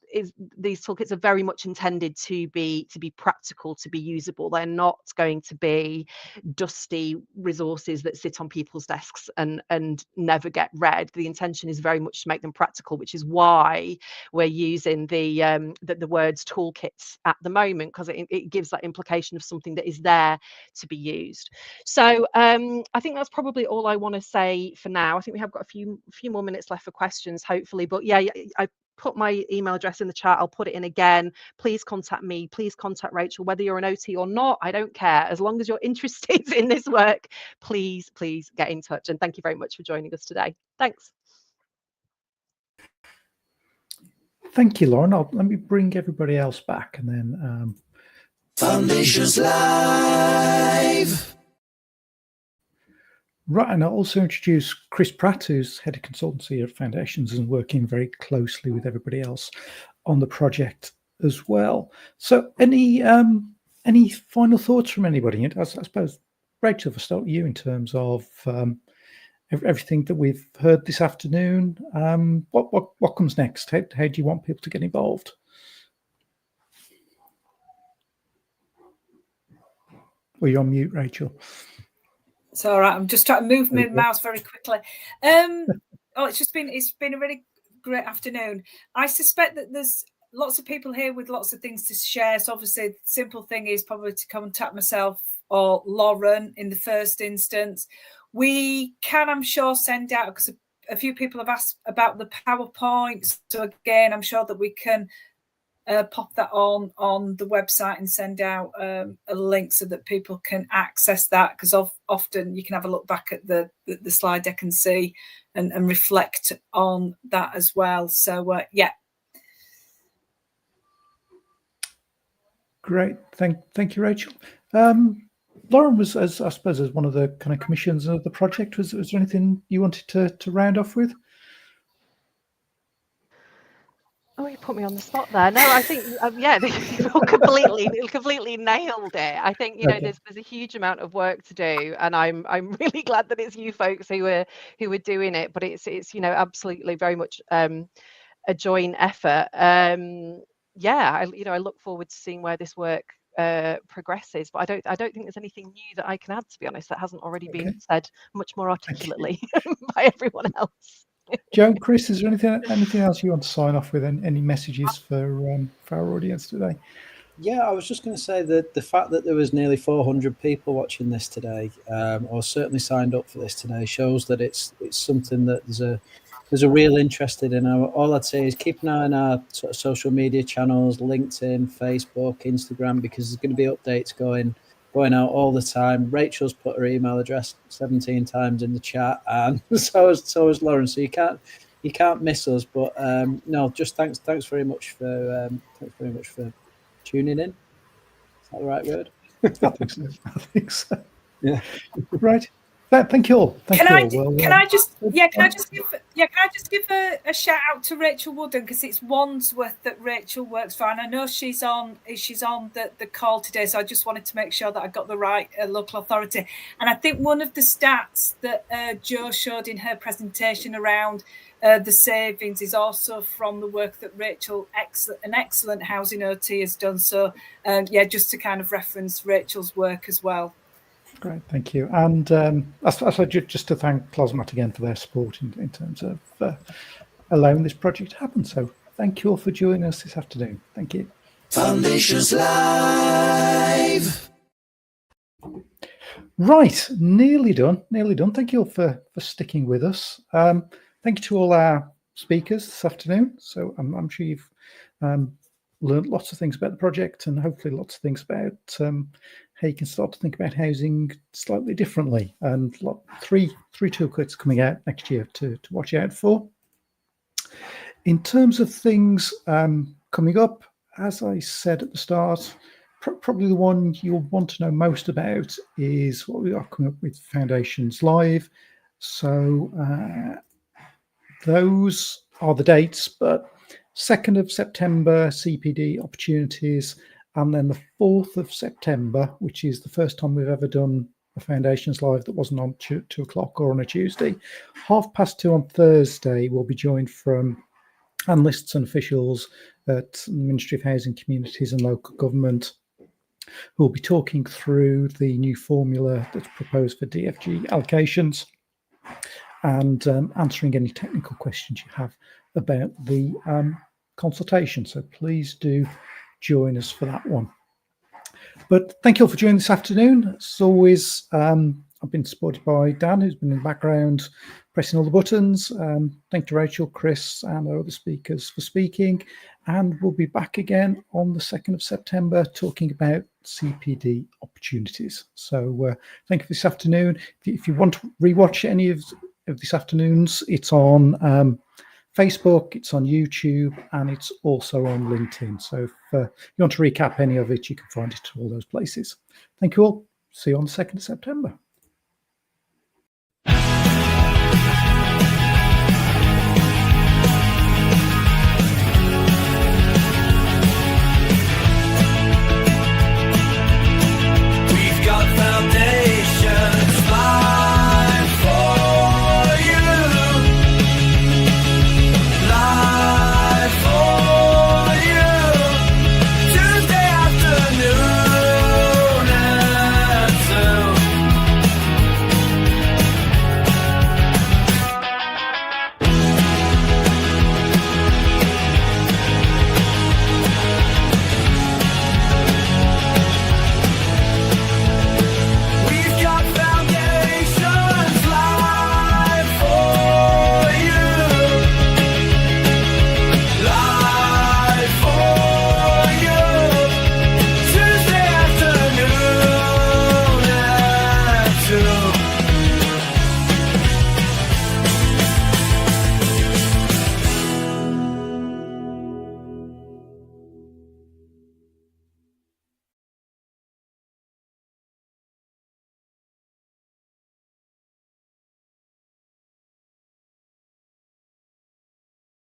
toolkits are very much intended to be practical, to be usable. They're not going to be dusty resources that sit on people's desks and never get read. The intention is very much to make them practical, which is why we're using the words toolkits at the moment, because it gives that implication of something that is there to be used. So I think that's probably all I want to say for now. I think we have got a few more minutes left for questions, hopefully. But yeah, I put my email address in the chat. I'll put it in again. Please contact me. Please contact Rachel, whether you're an OT or not. I don't care. As long as you're interested in this work, please get in touch. And thank you very much for joining us today. Thanks. Thank you, Lauren. Let me bring everybody else back, and then Foundations Live. Right, and I'll also introduce Chris Pratt, who's head of consultancy at Foundations and working very closely with everybody else on the project as well. So, any final thoughts from anybody? I suppose, Rachel, if I start with you in terms of everything that we've heard this afternoon, what comes next? How do you want people to get involved? Well, you're on mute, Rachel. It's all right. I'm just trying to move my mouse very quickly. It's been a really great afternoon. I suspect that there's lots of people here with lots of things to share. So obviously, the simple thing is probably to contact myself or Lauren in the first instance. We can, I'm sure, send out, because a few people have asked about the PowerPoint. So again, I'm sure that we can pop that on the website and send out a link so that people can access that, because often you can have a look back at the slide deck and see and reflect on that as well. So yeah. Great, thank you, Rachel. Lauren was, I suppose, as one of the kind of commissions of the project. Was there anything you wanted to round off with? Oh, you put me on the spot there. No, I think you completely nailed it. I think Okay. there's a huge amount of work to do, and I'm really glad that it's you folks who are doing it. But it's absolutely very much a joint effort. I look forward to seeing where this work progresses. But I don't think there's anything new that I can add, to be honest, that hasn't already been said much more articulately by everyone else. Joe, Chris, is there anything else you want to sign off with? Any messages for our audience today? Yeah, I was just going to say that the fact that there was nearly 400 people watching this today, or certainly signed up for this today, shows that it's something that there's a real interest in. All I'd say is keep an eye on our sort of social media channels, LinkedIn, Facebook, Instagram, because there's going to be updates going out all the time. Rachel's put her email address 17 times in the chat, and so is Lauren. So you can't miss us. But no, just thanks very much for tuning in. Is that the right word? I think so. Yeah. Right. Thank you all. Can I just give a shout out to Rachel Wooden, because it's Wandsworth that Rachel works for, and I know she's on the call today, so I just wanted to make sure that I got the right local authority. And I think one of the stats that Jo showed in her presentation around the savings is also from the work that Rachel, an excellent housing OT, has done. So just to kind of reference Rachel's work as well. Great, thank you. And just to thank Closmat again for their support in terms of allowing this project to happen. So thank you all for joining us this afternoon. Thank you. Foundations Live. Right, nearly done. Thank you all for sticking with us. Thank you to all our speakers this afternoon. So I'm sure you've learned lots of things about the project, and hopefully lots of things about how you can start to think about housing slightly differently. And three toolkits coming out next year to watch out for. In terms of things coming up, as I said at the start, probably the one you'll want to know most about is what we are coming up with Foundations Live. So those are the dates, but 2nd of September, CPD opportunities, and then the 4th of September, which is the first time we've ever done a Foundations Live that wasn't on 2 o'clock or on a Tuesday. 2:30 on Thursday, we'll be joined from analysts and officials at the Ministry of Housing, Communities and Local Government, who will be talking through the new formula that's proposed for DFG allocations and answering any technical questions you have about the consultation. So please do join us for that one. But thank you all for joining this afternoon. As always, I've been supported by Dan, who's been in the background pressing all the buttons. Thank you to Rachel, Chris, and our other speakers for speaking. And we'll be back again on the 2nd of September talking about CPD opportunities. So thank you for this afternoon. If you want to rewatch any of this afternoon's, it's on Facebook, it's on YouTube, and it's also on LinkedIn. So if you want to recap any of it, you can find it at all those places. Thank you all. See you on the 2nd of September.